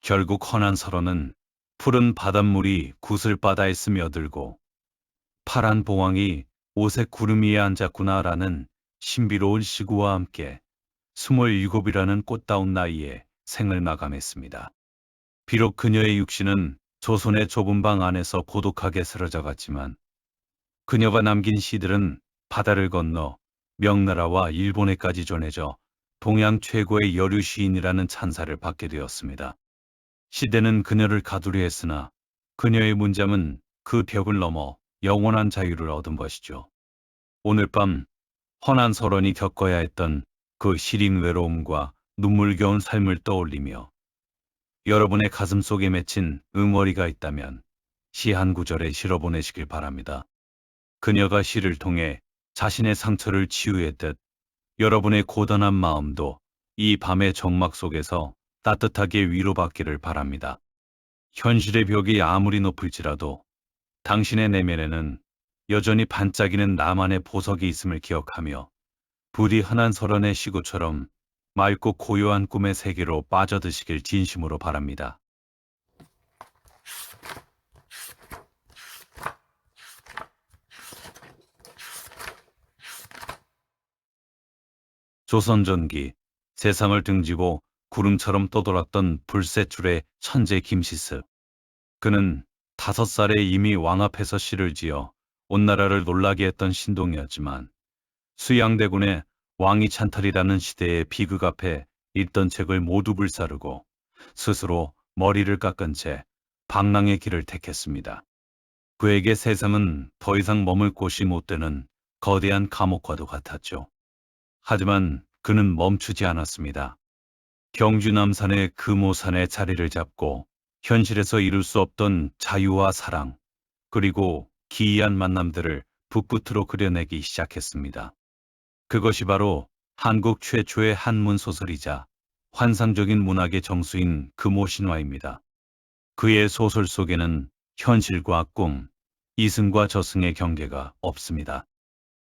결국 헌안설원은 푸른 바닷물이 구슬바다에 스며들고 파란 봉황이 오색 구름 위에 앉았구나라는 신비로운 시구와 함께 27이라는 꽃다운 나이에 생을 마감했습니다. 비록 그녀의 육신은 조선의 좁은 방 안에서 고독하게 쓰러져 갔지만 그녀가 남긴 시들은 바다를 건너 명나라와 일본에까지 전해져 동양 최고의 여류 시인이라는 찬사를 받게 되었습니다. 시대는 그녀를 가두려 했으나 그녀의 문장은 그 벽을 넘어 영원한 자유를 얻은 것이죠. 오늘 밤 헌안설원이 겪어야 했던 그 시린 외로움과 눈물겨운 삶을 떠올리며 여러분의 가슴 속에 맺힌 응어리가 있다면 시 한 구절에 실어 보내시길 바랍니다. 그녀가 시를 통해 자신의 상처를 치유했듯 여러분의 고단한 마음도 이 밤의 정막 속에서 따뜻하게 위로받기를 바랍니다. 현실의 벽이 아무리 높을지라도 당신의 내면에는 여전히 반짝이는 나만의 보석이 있음을 기억하며 부디 헌안설원의 시구처럼 맑고 고요한 꿈의 세계로 빠져드시길 진심으로 바랍니다. 조선 전기 세상을 등지고 구름처럼 떠돌았던 불세출의 천재 김시습. 그는 5살에 이미 왕 앞에서 시를 지어 온 나라를 놀라게 했던 신동이었지만 수양대군의 왕이 찬탈이라는 시대의 비극 앞에 읽던 책을 모두 불사르고 스스로 머리를 깎은 채 방랑의 길을 택했습니다. 그에게 세상은 더 이상 머물 곳이 못 되는 거대한 감옥과도 같았죠. 하지만 그는 멈추지 않았습니다. 경주 남산의 금오산에 자리를 잡고 현실에서 이룰 수 없던 자유와 사랑, 그리고 기이한 만남들을 붓끝으로 그려내기 시작했습니다. 그것이 바로 한국 최초의 한문 소설이자 환상적인 문학의 정수인 금오신화입니다. 그의 소설 속에는 현실과 꿈, 이승과 저승의 경계가 없습니다.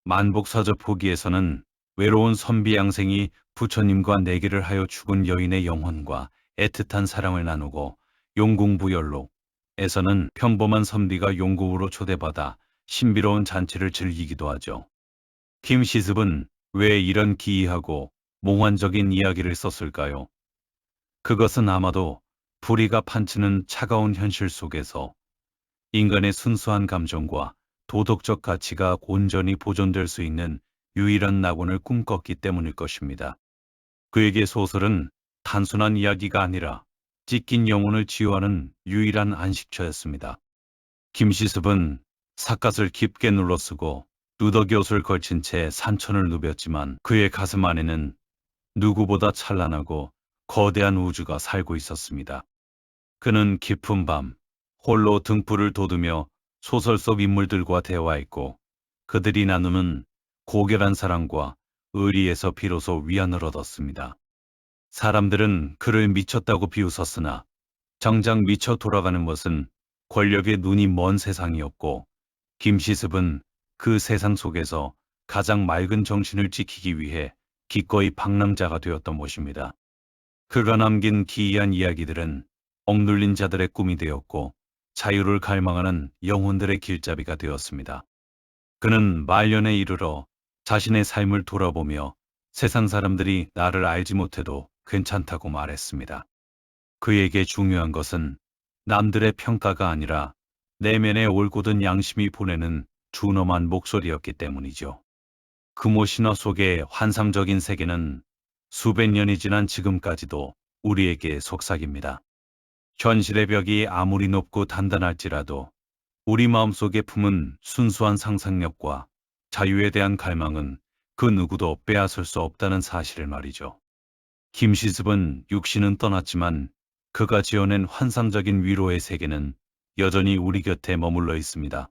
만복사저 포기에서는 외로운 선비 양생이 부처님과 내기를 하여 죽은 여인의 영혼과 애틋한 사랑을 나누고 용궁부열록에서는 평범한 선비가 용궁으로 초대받아 신비로운 잔치를 즐기기도 하죠. 김시습은 왜 이런 기이하고 몽환적인 이야기를 썼을까요? 그것은 아마도 불의가 판치는 차가운 현실 속에서 인간의 순수한 감정과 도덕적 가치가 온전히 보존될 수 있는 유일한 낙원을 꿈꿨기 때문일 것입니다. 그에게 소설은 단순한 이야기가 아니라 찢긴 영혼을 치유하는 유일한 안식처였습니다. 김시습은 삿갓을 깊게 눌러쓰고 누더기 옷을 걸친 채 산천을 누볐지만 그의 가슴 안에는 누구보다 찬란하고 거대한 우주가 살고 있었습니다. 그는 깊은 밤 홀로 등불을 돋우며 소설 속 인물들과 대화했고 그들이 나누는 고결한 사랑과 의리에서 비로소 위안을 얻었습니다. 사람들은 그를 미쳤다고 비웃었으나 정작 미쳐 돌아가는 것은 권력의 눈이 먼 세상이었고 김시습은 그 세상 속에서 가장 맑은 정신을 지키기 위해 기꺼이 방랑자가 되었던 것입니다. 그가 남긴 기이한 이야기들은 억눌린 자들의 꿈이 되었고 자유를 갈망하는 영혼들의 길잡이가 되었습니다. 그는 말년에 이르러 자신의 삶을 돌아보며 세상 사람들이 나를 알지 못해도 괜찮다고 말했습니다. 그에게 중요한 것은 남들의 평가가 아니라 내면의 올곧은 양심이 보내는 준엄한 목소리였기 때문이죠. 금오 신화 속의 환상적인 세계는 수백 년이 지난 지금까지도 우리에게 속삭입니다. 현실의 벽이 아무리 높고 단단할지라도 우리 마음속에 품은 순수한 상상력과 자유에 대한 갈망은 그 누구도 빼앗을 수 없다는 사실을 말이죠. 김시습은 육신은 떠났지만 그가 지어낸 환상적인 위로의 세계는 여전히 우리 곁에 머물러 있습니다.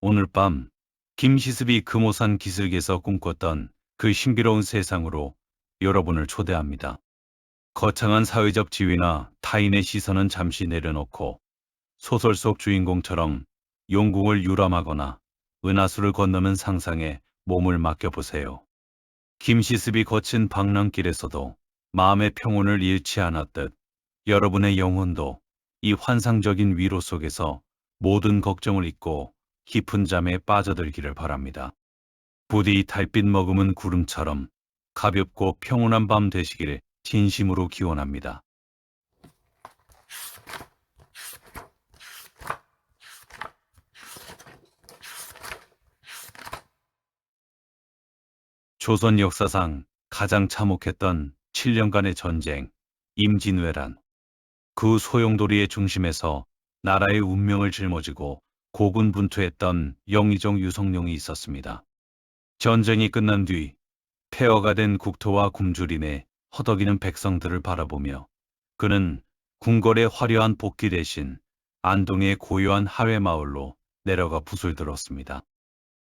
오늘 밤 김시습이 금오산 기슭에서 꿈꿨던 그 신비로운 세상으로 여러분을 초대합니다. 거창한 사회적 지위나 타인의 시선은 잠시 내려놓고 소설 속 주인공처럼 용궁을 유람하거나 은하수를 건너는 상상에 몸을 맡겨보세요. 김시습이 거친 방랑길에서도 마음의 평온을 잃지 않았듯 여러분의 영혼도 이 환상적인 위로 속에서 모든 걱정을 잊고 깊은 잠에 빠져들기를 바랍니다. 부디 달빛 머금은 구름처럼 가볍고 평온한 밤 되시길 진심으로 기원합니다. 조선 역사상 가장 참혹했던 7년간의 전쟁, 임진왜란. 그 소용돌이의 중심에서 나라의 운명을 짊어지고 고군분투했던 영의정 유성룡이 있었습니다. 전쟁이 끝난 뒤 폐허가 된 국토와 굶주림에 허덕이는 백성들을 바라보며 그는 궁궐의 화려한 복귀 대신 안동의 고요한 하회마을로 내려가 붓을 들었습니다.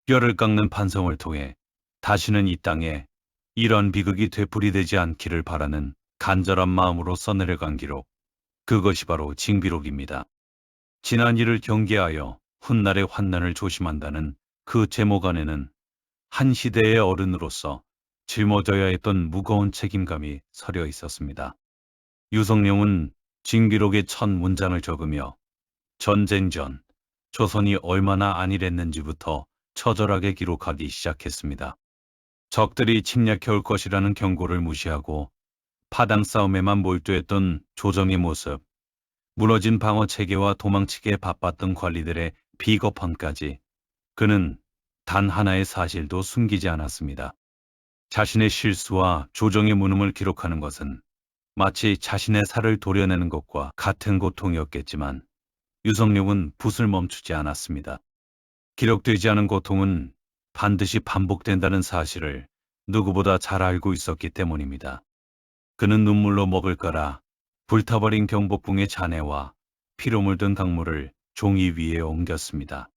뼈를 깎는 반성을 통해 다시는 이 땅에 이런 비극이 되풀이되지 않기를 바라는 간절한 마음으로 써내려간 기록. 그것이 바로 징비록입니다. 지난 일을 경계하여 훗날의 환난을 조심한다는 그 제목 안에는 한 시대의 어른으로서 짊어져야 했던 무거운 책임감이 서려 있었습니다. 유성룡은 징비록의 첫 문장을 적으며 전쟁 전 조선이 얼마나 안일했는지부터 처절하게 기록하기 시작했습니다. 적들이 침략해올 것이라는 경고를 무시하고 파당 싸움에만 몰두했던 조정의 모습, 무너진 방어 체계와 도망치기에 바빴던 관리들의 비겁함까지 그는 단 하나의 사실도 숨기지 않았습니다. 자신의 실수와 조정의 무능을 기록하는 것은 마치 자신의 살을 도려내는 것과 같은 고통이었겠지만 유성룡은 붓을 멈추지 않았습니다. 기록되지 않은 고통은 반드시 반복된다는 사실을 누구보다 잘 알고 있었기 때문입니다. 그는 눈물로 먹을 거라 불타버린 경복궁의 잔해와 피로 물든 강물을 종이 위에 옮겼습니다.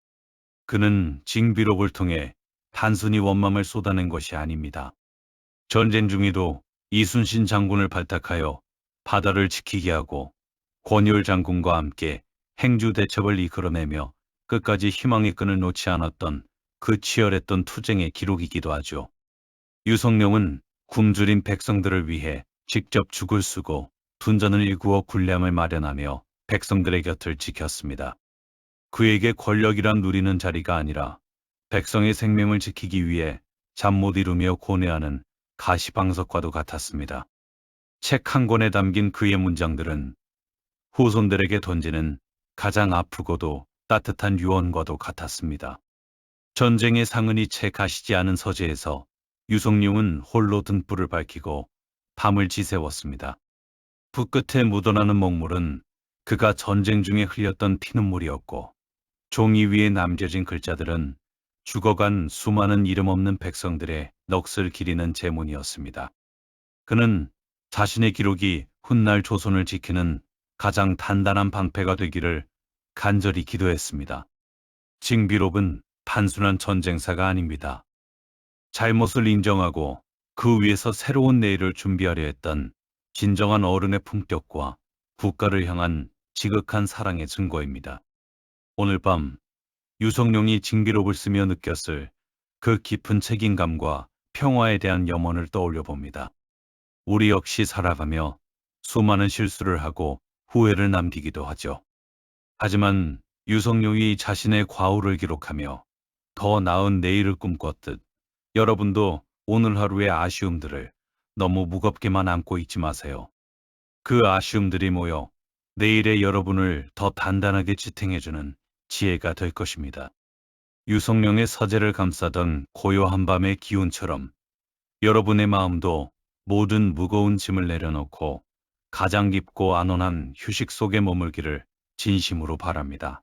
그는 징비록을 통해 단순히 원망을 쏟아낸 것이 아닙니다. 전쟁 중에도 이순신 장군을 발탁하여 바다를 지키게 하고 권율 장군과 함께 행주 대첩을 이끌어내며 끝까지 희망의 끈을 놓지 않았던 그 치열했던 투쟁의 기록이기도 하죠. 유성룡은 굶주린 백성들을 위해 직접 죽을 쓰고 둔전을 일구어 군량을 마련하며 백성들의 곁을 지켰습니다. 그에게 권력이란 누리는 자리가 아니라 백성의 생명을 지키기 위해 잠 못 이루며 고뇌하는 가시방석과도 같았습니다. 책 한 권에 담긴 그의 문장들은 후손들에게 던지는 가장 아프고도 따뜻한 유언과도 같았습니다. 전쟁의 상흔이 채 가시지 않은 서재에서 유성룡은 홀로 등불을 밝히고 밤을 지새웠습니다. 붓끝에 묻어나는 먹물은 그가 전쟁 중에 흘렸던 피눈물이었고, 종이 위에 남겨진 글자들은 죽어간 수많은 이름 없는 백성들의 넋을 기리는 제문이었습니다. 그는 자신의 기록이 훗날 조선을 지키는 가장 단단한 방패가 되기를 간절히 기도했습니다. 징비록은 단순한 전쟁사가 아닙니다. 잘못을 인정하고 그 위에서 새로운 내일을 준비하려 했던 진정한 어른의 품격과 국가를 향한 지극한 사랑의 증거입니다. 오늘 밤 유성룡이 징비록을 쓰며 느꼈을 그 깊은 책임감과 평화에 대한 염원을 떠올려 봅니다. 우리 역시 살아가며 수많은 실수를 하고 후회를 남기기도 하죠. 하지만 유성룡이 자신의 과오를 기록하며 더 나은 내일을 꿈꿨듯 여러분도 오늘 하루의 아쉬움들을 너무 무겁게만 안고 있지 마세요. 그 아쉬움들이 모여 내일의 여러분을 더 단단하게 지탱해주는 지혜가 될 것입니다. 유성룡의 서재를 감싸던 고요한 밤의 기운처럼 여러분의 마음도 모든 무거운 짐을 내려놓고 가장 깊고 안온한 휴식 속에 머물기를 진심으로 바랍니다.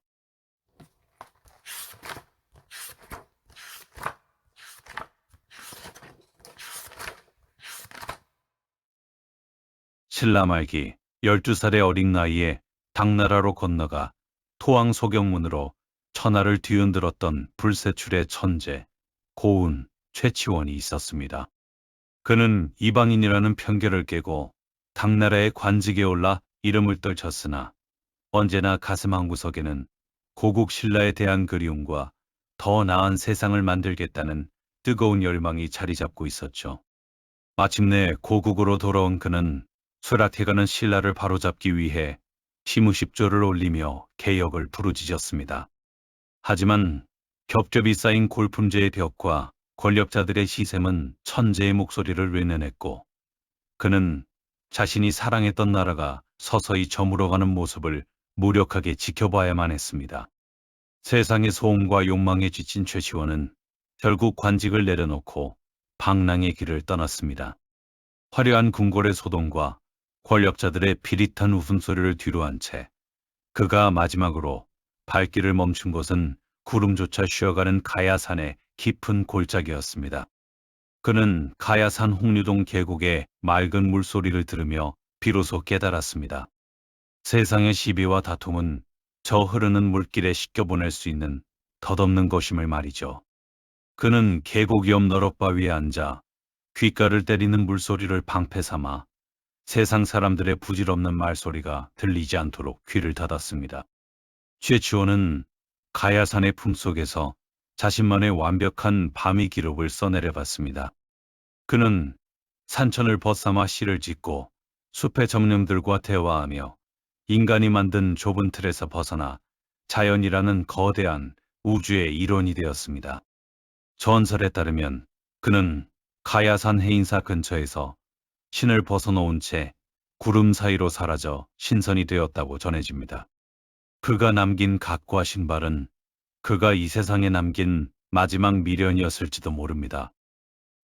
신라 말기 12살의 어린 나이에 당나라로 건너가 토왕 소경문으로 천하를 뒤흔들었던 불세출의 천재, 고운, 최치원이 있었습니다. 그는 이방인이라는 편견을 깨고 당나라의 관직에 올라 이름을 떨쳤으나 언제나 가슴 한구석에는 고국 신라에 대한 그리움과 더 나은 세상을 만들겠다는 뜨거운 열망이 자리 잡고 있었죠. 마침내 고국으로 돌아온 그는 쇠락해가는 신라를 바로잡기 위해 시무십조를 올리며 개혁을 부르짖었습니다. 하지만 겹겹이 쌓인 골품제의 벽과 권력자들의 시샘은 천재의 목소리를 외면했고, 그는 자신이 사랑했던 나라가 서서히 저물어가는 모습을 무력하게 지켜봐야만 했습니다. 세상의 소음과 욕망에 지친 최시원은 결국 관직을 내려놓고 방랑의 길을 떠났습니다. 화려한 궁궐의 소동과 권력자들의 비릿한 웃음소리를 뒤로한 채 그가 마지막으로 발길을 멈춘 곳은 구름조차 쉬어가는 가야산의 깊은 골짜기였습니다. 그는 가야산 홍류동 계곡의 맑은 물소리를 들으며 비로소 깨달았습니다. 세상의 시비와 다툼은 저 흐르는 물길에 씻겨보낼 수 있는 덧없는 것임을 말이죠. 그는 계곡 옆 너럭바위에 앉아 귓가를 때리는 물소리를 방패 삼아 세상 사람들의 부질없는 말소리가 들리지 않도록 귀를 닫았습니다. 최치원은 가야산의 품속에서 자신만의 완벽한 밤이 기록을 써내려봤습니다. 그는 산천을 벗삼아 시를 짓고 숲의 정령들과 대화하며 인간이 만든 좁은 틀에서 벗어나 자연이라는 거대한 우주의 일원이 되었습니다. 전설에 따르면 그는 가야산 해인사 근처에서 신을 벗어놓은 채 구름 사이로 사라져 신선이 되었다고 전해집니다. 그가 남긴 각과 신발은 그가 이 세상에 남긴 마지막 미련이었을지도 모릅니다.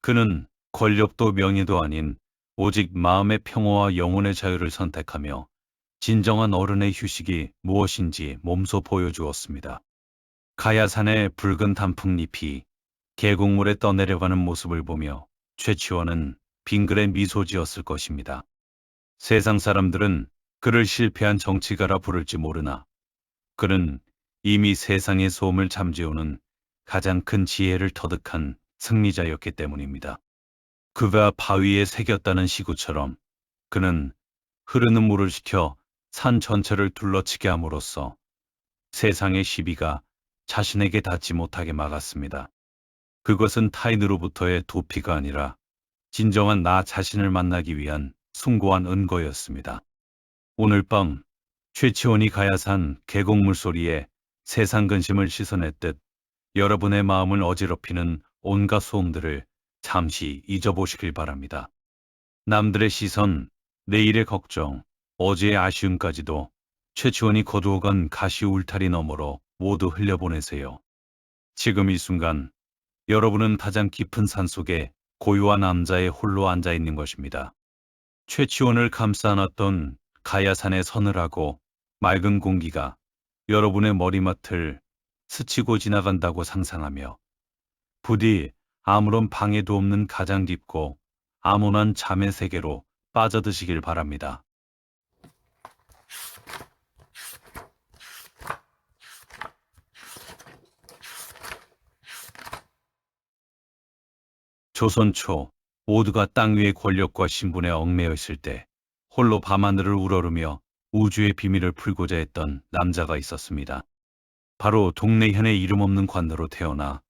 그는 권력도 명예도 아닌 오직 마음의 평화와 영혼의 자유를 선택하며 진정한 어른의 휴식이 무엇인지 몸소 보여주었습니다. 가야산의 붉은 단풍잎이 계곡물에 떠내려가는 모습을 보며 최치원은 빙그레 미소 지었을 것입니다. 세상 사람들은 그를 실패한 정치가라 부를지 모르나 그는 이미 세상의 소음을 잠재우는 가장 큰 지혜를 터득한 승리자였기 때문입니다. 그가 바위에 새겼다는 시구처럼 그는 흐르는 물을 식혀 산 전체를 둘러치게 함으로써 세상의 시비가 자신에게 닿지 못하게 막았습니다. 그것은 타인으로부터의 도피가 아니라 진정한 나 자신을 만나기 위한 숭고한 은거였습니다. 오늘 밤 최치원이 가야산 계곡물 소리에 세상 근심을 씻어냈듯 여러분의 마음을 어지럽히는 온갖 소음들을 잠시 잊어보시길 바랍니다. 남들의 시선, 내일의 걱정, 어제의 아쉬움까지도 최치원이 거두어간 가시 울타리 너머로 모두 흘려보내세요. 지금 이 순간 여러분은 가장 깊은 산속에 고요한 남자의 홀로 앉아 있는 것입니다. 최치원을 감싸 안았던 가야산의 서늘하고 맑은 공기가 여러분의 머리맡을 스치고 지나간다고 상상하며 부디 아무런 방해도 없는 가장 깊고 암울한 잠의 세계로 빠져드시길 바랍니다. 조선 초 모두가 땅 위의 권력과 신분에 얽매여 있을 때 홀로 밤하늘을 우러르며 우주의 비밀을 풀고자 했던 남자가 있었습니다. 바로 동네 현의 이름 없는 관으로 태어나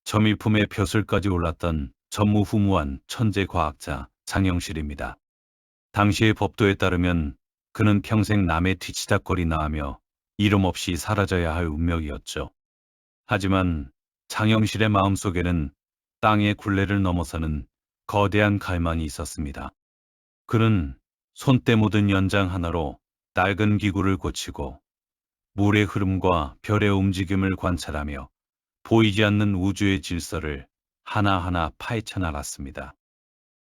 점일품의 벼슬까지 올랐던 전무후무한 천재 과학자 장영실입니다. 당시의 법도에 따르면 그는 평생 남의 뒤치다거리나 하며 이름 없이 사라져야 할 운명이었죠. 하지만 장영실의 마음속에는 땅의 굴레를 넘어서는 거대한 갈망이 있었습니다. 그는 손때 묻은 연장 하나로 낡은 기구를 고치고 물의 흐름과 별의 움직임을 관찰하며 보이지 않는 우주의 질서를 하나하나 파헤쳐 나갔습니다.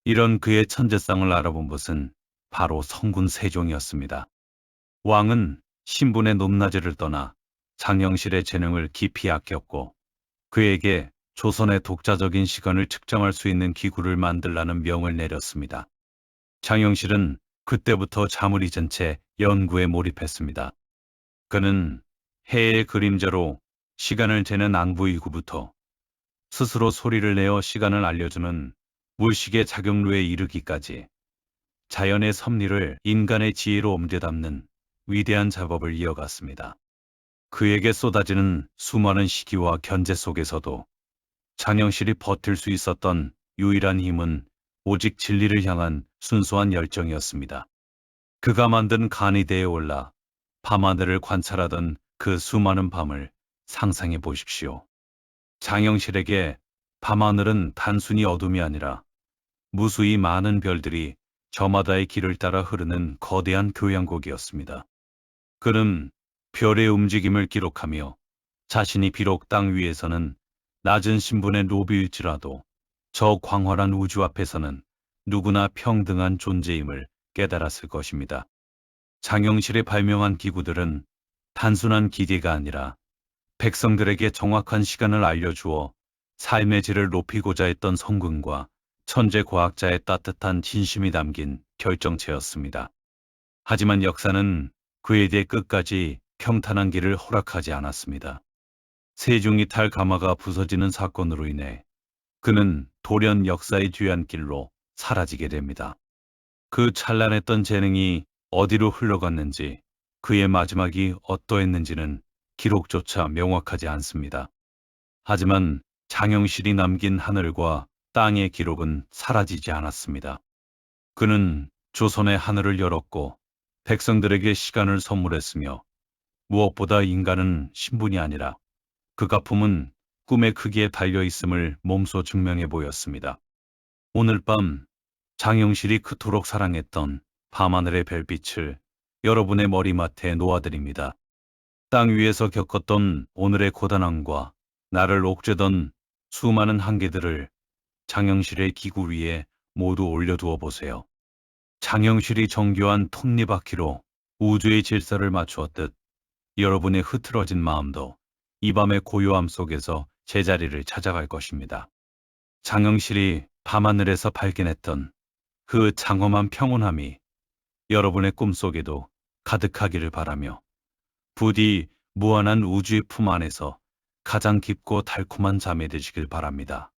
이런 그의 천재성을 알아본 것은 바로 성군 세종이었습니다. 왕은 신분의 높낮이를 떠나 장영실의 재능을 깊이 아꼈고 그에게 조선의 독자적인 시간을 측정할 수 있는 기구를 만들라는 명을 내렸습니다. 장영실은 그때부터 잠을 잊은 채 연구에 몰입했습니다. 그는 해의 그림자로 시간을 재는 앙부이구부터 스스로 소리를 내어 시간을 알려주는 물식의 작용루에 이르기까지 자연의 섭리를 인간의 지혜로 옮겨담는 위대한 작업을 이어갔습니다. 그에게 쏟아지는 수많은 시기와 견제 속에서도 장영실이 버틸 수 있었던 유일한 힘은 오직 진리를 향한 순수한 열정이었습니다. 그가 만든 간이대에 올라 밤하늘을 관찰하던 그 수많은 밤을 상상해 보십시오. 장영실에게 밤하늘은 단순히 어둠이 아니라 무수히 많은 별들이 저마다의 길을 따라 흐르는 거대한 교향곡이었습니다. 그는 별의 움직임을 기록하며 자신이 비록 땅 위에서는 낮은 신분의 노비일지라도 저 광활한 우주 앞에서는 누구나 평등한 존재임을 깨달았을 것입니다. 장영실이 발명한 기구들은 단순한 기계가 아니라 백성들에게 정확한 시간을 알려주어 삶의 질을 높이고자 했던 성군과 천재 과학자의 따뜻한 진심이 담긴 결정체였습니다. 하지만 역사는 그에 대해 끝까지 평탄한 길을 허락하지 않았습니다. 세종이 탈 가마가 부서지는 사건으로 인해 그는 돌연 역사의 뒤안길로 사라지게 됩니다. 그 찬란했던 재능이 어디로 흘러갔는지 그의 마지막이 어떠했는지는 기록조차 명확하지 않습니다. 하지만 장영실이 남긴 하늘과 땅의 기록은 사라지지 않았습니다. 그는 조선의 하늘을 열었고 백성들에게 시간을 선물했으며 무엇보다 인간은 신분이 아니라 그가 품은 꿈의 크기에 달려있음을 몸소 증명해 보였습니다. 오늘 밤 장영실이 그토록 사랑했던 밤하늘의 별빛을 여러분의 머리맡에 놓아드립니다. 땅 위에서 겪었던 오늘의 고단함과 나를 옥죄던 수많은 한계들을 장영실의 기구 위에 모두 올려두어 보세요. 장영실이 정교한 톱니바퀴로 우주의 질서를 맞추었듯 여러분의 흐트러진 마음도 이 밤의 고요함 속에서 제자리를 찾아갈 것입니다. 장영실이 밤하늘에서 발견했던 그 장엄한 평온함이 여러분의 꿈속에도 가득하기를 바라며 부디 무한한 우주의 품 안에서 가장 깊고 달콤한 잠에 드시길 바랍니다.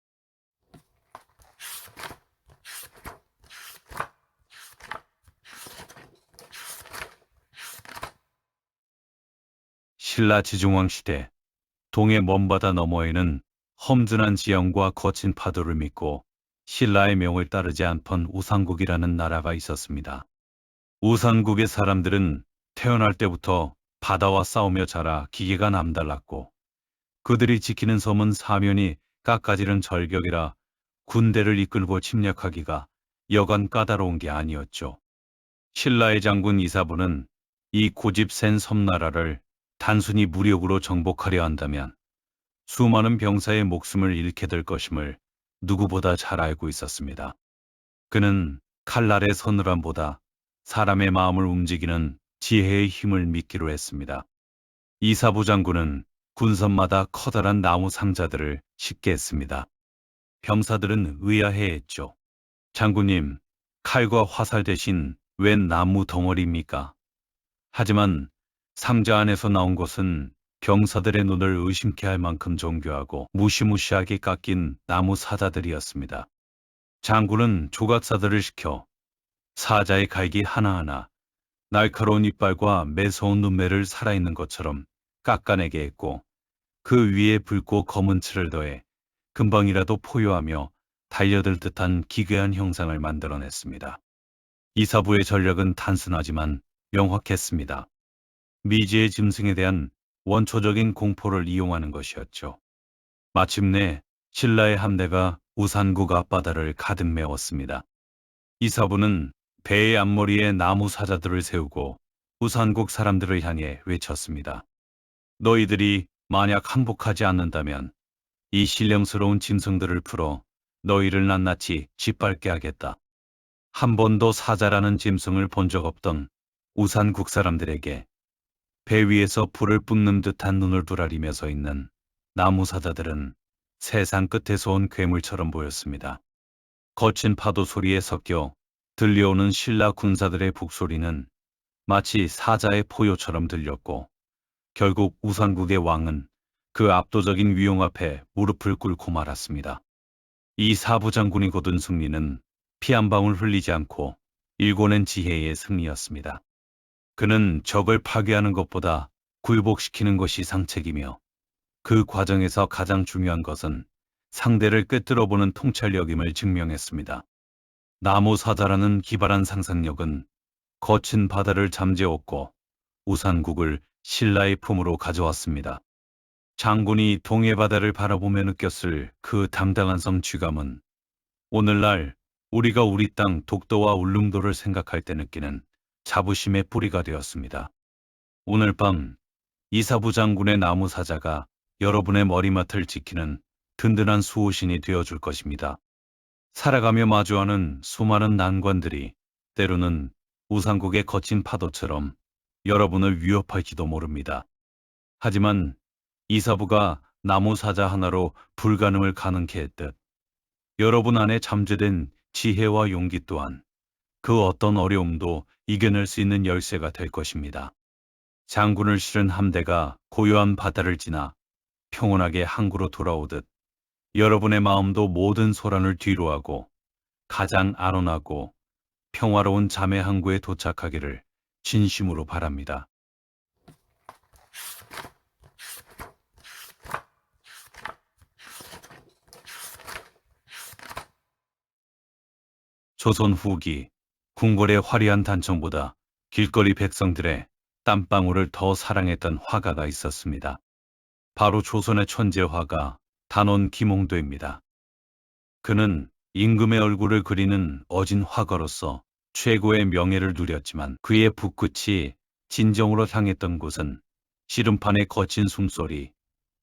신라 지중왕 시대 동해 먼바다 너머에는 험준한 지형과 거친 파도를 믿고 신라의 명을 따르지 않던 우상국이라는 나라가 있었습니다. 우상국의 사람들은 태어날 때부터 바다와 싸우며 자라 기계가 남달랐고 그들이 지키는 섬은 사면이 깎아지른 절벽이라 군대를 이끌고 침략하기가 여간 까다로운 게 아니었죠. 신라의 장군 이사부는 이 고집센 섬나라를 단순히 무력으로 정복하려 한다면 수많은 병사의 목숨을 잃게 될 것임을 누구보다 잘 알고 있었습니다. 그는 칼날의 서늘함보다 사람의 마음을 움직이는 지혜의 힘을 믿기로 했습니다. 이사부 장군은 군선마다 커다란 나무 상자들을 싣게 했습니다. 병사들은 의아해했죠. 장군님, 칼과 화살 대신 웬 나무 덩어리입니까? 하지만 상자 안에서 나온 것은 병사들의 눈을 의심케 할 만큼 정교하고 무시무시하게 깎인 나무 사자들이었습니다. 장군은 조각사들을 시켜 사자의 갈기 하나하나 날카로운 이빨과 매서운 눈매를 살아있는 것처럼 깎아내게 했고 그 위에 붉고 검은 칠을 더해 금방이라도 포효하며 달려들 듯한 기괴한 형상을 만들어냈습니다. 이사부의 전략은 단순하지만 명확했습니다. 미지의 짐승에 대한 원초적인 공포를 이용하는 것이었죠. 마침내 신라의 함대가 우산국 앞바다를 가득 메웠습니다. 이사부는 배의 앞머리에 나무 사자들을 세우고 우산국 사람들을 향해 외쳤습니다. 너희들이 만약 항복하지 않는다면 이 신령스러운 짐승들을 풀어 너희를 낱낱이 짓밟게 하겠다. 한 번도 사자라는 짐승을 본 적 없던 우산국 사람들에게 배 위에서 불을 뿜는 듯한 눈을 부라리며 서 있는 나무 사자들은 세상 끝에서 온 괴물처럼 보였습니다. 거친 파도 소리에 섞여 들려오는 신라 군사들의 북소리는 마치 사자의 포효처럼 들렸고 결국 우산국의 왕은 그 압도적인 위용 앞에 무릎을 꿇고 말았습니다. 이 사부 장군이 거둔 승리는 피 한 방울 흘리지 않고 일궈낸 지혜의 승리였습니다. 그는 적을 파괴하는 것보다 굴복시키는 것이 상책이며 그 과정에서 가장 중요한 것은 상대를 꿰뚫어보는 통찰력임을 증명했습니다. 나무 사자라는 기발한 상상력은 거친 바다를 잠재웠고 우산국을 신라의 품으로 가져왔습니다. 장군이 동해바다를 바라보며 느꼈을 그 당당한 성취감은 오늘날 우리가 우리 땅 독도와 울릉도를 생각할 때 느끼는 자부심의 뿌리가 되었습니다. 오늘 밤 이사부 장군의 나무 사자가 여러분의 머리맡을 지키는 든든한 수호신이 되어줄 것입니다. 살아가며 마주하는 수많은 난관들이 때로는 우산국의 거친 파도처럼 여러분을 위협할지도 모릅니다. 하지만 이사부가 나무 사자 하나로 불가능을 가능케 했듯 여러분 안에 잠재된 지혜와 용기 또한 그 어떤 어려움도 이겨낼 수 있는 열쇠가 될 것입니다. 장군을 실은 함대가 고요한 바다를 지나 평온하게 항구로 돌아오듯 여러분의 마음도 모든 소란을 뒤로하고 가장 안온하고 평화로운 자매 항구에 도착하기를 진심으로 바랍니다. 조선 후기 궁궐의 화려한 단청보다 길거리 백성들의 땀방울을 더 사랑했던 화가가 있었습니다. 바로 조선의 천재 화가 단원 김홍도입니다. 그는 임금의 얼굴을 그리는 어진 화가로서 최고의 명예를 누렸지만 그의 붓끝이 진정으로 향했던 곳은 씨름판의 거친 숨소리,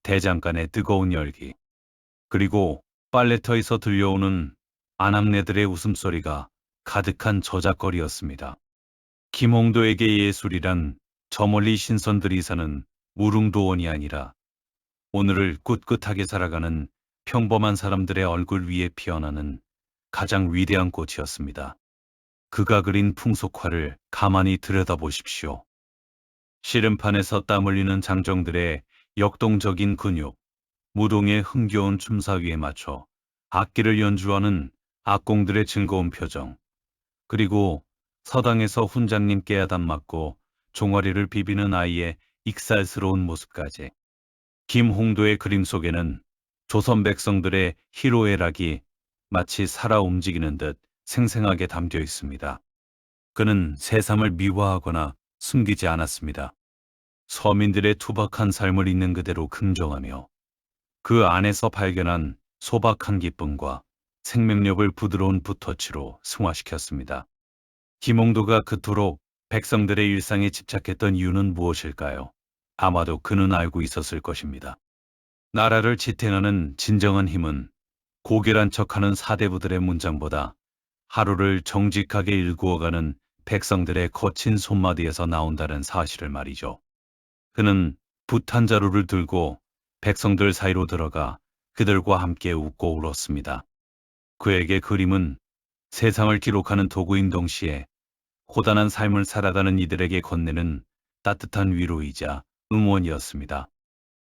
대장간의 뜨거운 열기, 그리고 빨래터에서 들려오는 아낙네들의 웃음소리가 가득한 저작거리였습니다. 김홍도에게 예술이란 저 멀리 신선들이 사는 무릉도원이 아니라 오늘을 꿋꿋하게 살아가는 평범한 사람들의 얼굴 위에 피어나는 가장 위대한 꽃이었습니다. 그가 그린 풍속화를 가만히 들여다보십시오. 씨름판에서 땀 흘리는 장정들의 역동적인 근육, 무동의 흥겨운 춤사위에 맞춰 악기를 연주하는 악공들의 즐거운 표정, 그리고 서당에서 훈장님 깨야단 맞고 종아리를 비비는 아이의 익살스러운 모습까지. 김홍도의 그림 속에는 조선 백성들의 희로애락이 마치 살아 움직이는 듯 생생하게 담겨 있습니다. 그는 세상을 미화하거나 숨기지 않았습니다. 서민들의 투박한 삶을 있는 그대로 긍정하며 그 안에서 발견한 소박한 기쁨과 생명력을 부드러운 붓터치로 승화시켰습니다. 김홍도가 그토록 백성들의 일상에 집착했던 이유는 무엇일까요? 아마도 그는 알고 있었을 것입니다. 나라를 지탱하는 진정한 힘은 고결한 척하는 사대부들의 문장보다 하루를 정직하게 일구어가는 백성들의 거친 손마디에서 나온다는 사실을 말이죠. 그는 붓 한 자루를 들고 백성들 사이로 들어가 그들과 함께 웃고 울었습니다. 그에게 그림은 세상을 기록하는 도구인 동시에 고단한 삶을 살아가는 이들에게 건네는 따뜻한 위로이자 응원이었습니다.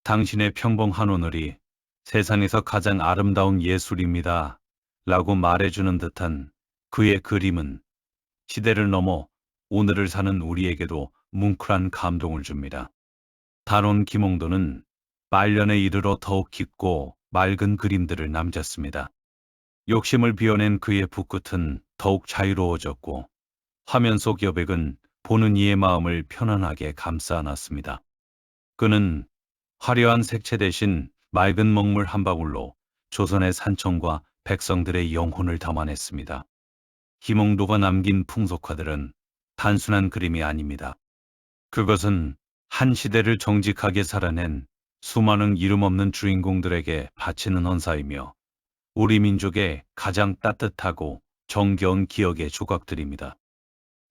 당신의 평범한 오늘이 세상에서 가장 아름다운 예술입니다. 라고 말해주는 듯한 그의 그림은 시대를 넘어 오늘을 사는 우리에게도 뭉클한 감동을 줍니다. 단원 김홍도는 말년에 이르러 더욱 깊고 맑은 그림들을 남겼습니다. 욕심을 비워낸 그의 붓끝은 더욱 자유로워졌고 화면 속 여백은 보는 이의 마음을 편안하게 감싸 안았습니다. 그는 화려한 색채 대신 맑은 먹물 한 방울로 조선의 산청과 백성들의 영혼을 담아냈습니다. 김홍도가 남긴 풍속화들은 단순한 그림이 아닙니다. 그것은 한 시대를 정직하게 살아낸 수많은 이름 없는 주인공들에게 바치는 헌사이며 우리 민족의 가장 따뜻하고 정겨운 기억의 조각들입니다.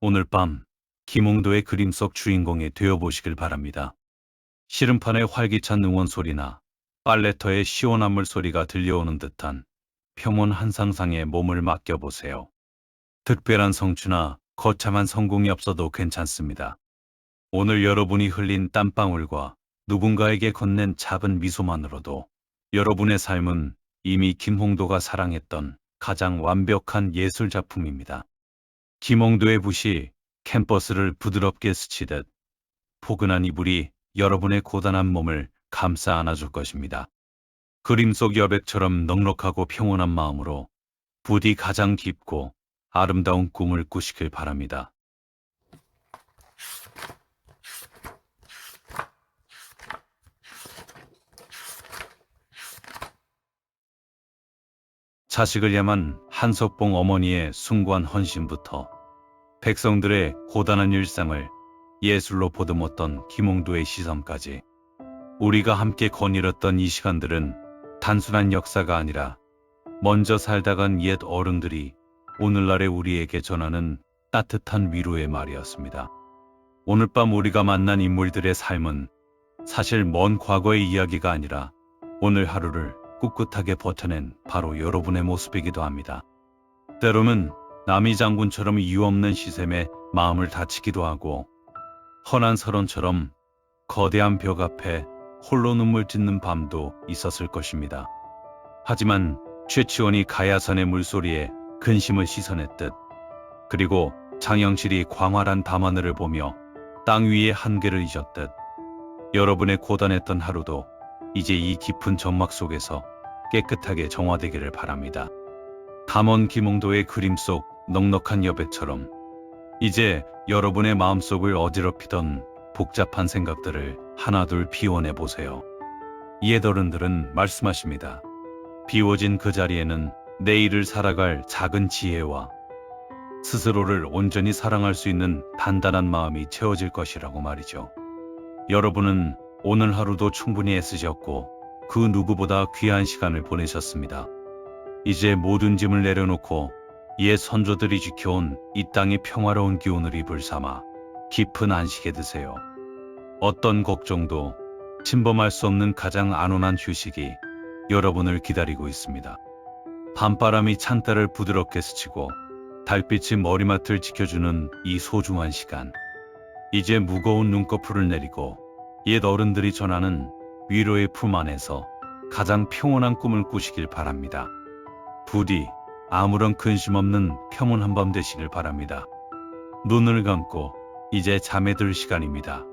오늘 밤 김홍도의 그림 속 주인공이 되어보시길 바랍니다. 씨름판의 활기찬 응원 소리나 빨래터의 시원한 물소리가 들려오는 듯한 평온한 상상에 몸을 맡겨보세요. 특별한 성취나 거창한 성공이 없어도 괜찮습니다. 오늘 여러분이 흘린 땀방울과 누군가에게 건넨 작은 미소만으로도 여러분의 삶은 이미 김홍도가 사랑했던 가장 완벽한 예술 작품입니다. 김홍도의 붓이 캔버스를 부드럽게 스치듯 포근한 이불이 여러분의 고단한 몸을 감싸 안아줄 것입니다. 그림 속 여백처럼 넉넉하고 평온한 마음으로 부디 가장 깊고 아름다운 꿈을 꾸시길 바랍니다. 자식을 향한 한석봉 어머니의 숭고한 헌신부터 백성들의 고단한 일상을 예술로 보듬었던 김홍도의 시선까지 우리가 함께 거닐었던 이 시간들은 단순한 역사가 아니라 먼저 살다 간 옛 어른들이 오늘날의 우리에게 전하는 따뜻한 위로의 말이었습니다. 오늘 밤 우리가 만난 인물들의 삶은 사실 먼 과거의 이야기가 아니라 오늘 하루를 꿋꿋하게 버텨낸 바로 여러분의 모습이기도 합니다. 때로는 남이 장군처럼 이유 없는 시샘에 마음을 다치기도 하고 헌한 설원처럼 거대한 벽 앞에 홀로 눈물 짓는 밤도 있었을 것입니다. 하지만 최치원이 가야산의 물소리에 근심을 씻어냈듯 그리고 장영실이 광활한 밤하늘을 보며 땅 위의 한계를 잊었듯 여러분의 고단했던 하루도 이제 이 깊은 점막 속에서 깨끗하게 정화되기를 바랍니다. 담원 김홍도의 그림 속 넉넉한 여백처럼 이제 여러분의 마음속을 어지럽히던 복잡한 생각들을 하나둘 비워내 보세요. 옛 어른들은 말씀하십니다. 비워진 그 자리에는 내일을 살아갈 작은 지혜와 스스로를 온전히 사랑할 수 있는 단단한 마음이 채워질 것이라고 말이죠. 여러분은 오늘 하루도 충분히 애쓰셨고 그 누구보다 귀한 시간을 보내셨습니다. 이제 모든 짐을 내려놓고 옛 선조들이 지켜온 이 땅의 평화로운 기운을 이불 삼아 깊은 안식에 드세요. 어떤 걱정도 침범할 수 없는 가장 안온한 휴식이 여러분을 기다리고 있습니다. 밤바람이 창가를 부드럽게 스치고 달빛이 머리맡을 지켜주는 이 소중한 시간. 이제 무거운 눈꺼풀을 내리고 옛 어른들이 전하는 위로의 품 안에서 가장 평온한 꿈을 꾸시길 바랍니다. 부디 아무런 근심 없는 평온한 밤 되시길 바랍니다. 눈을 감고 이제 잠에 들 시간입니다.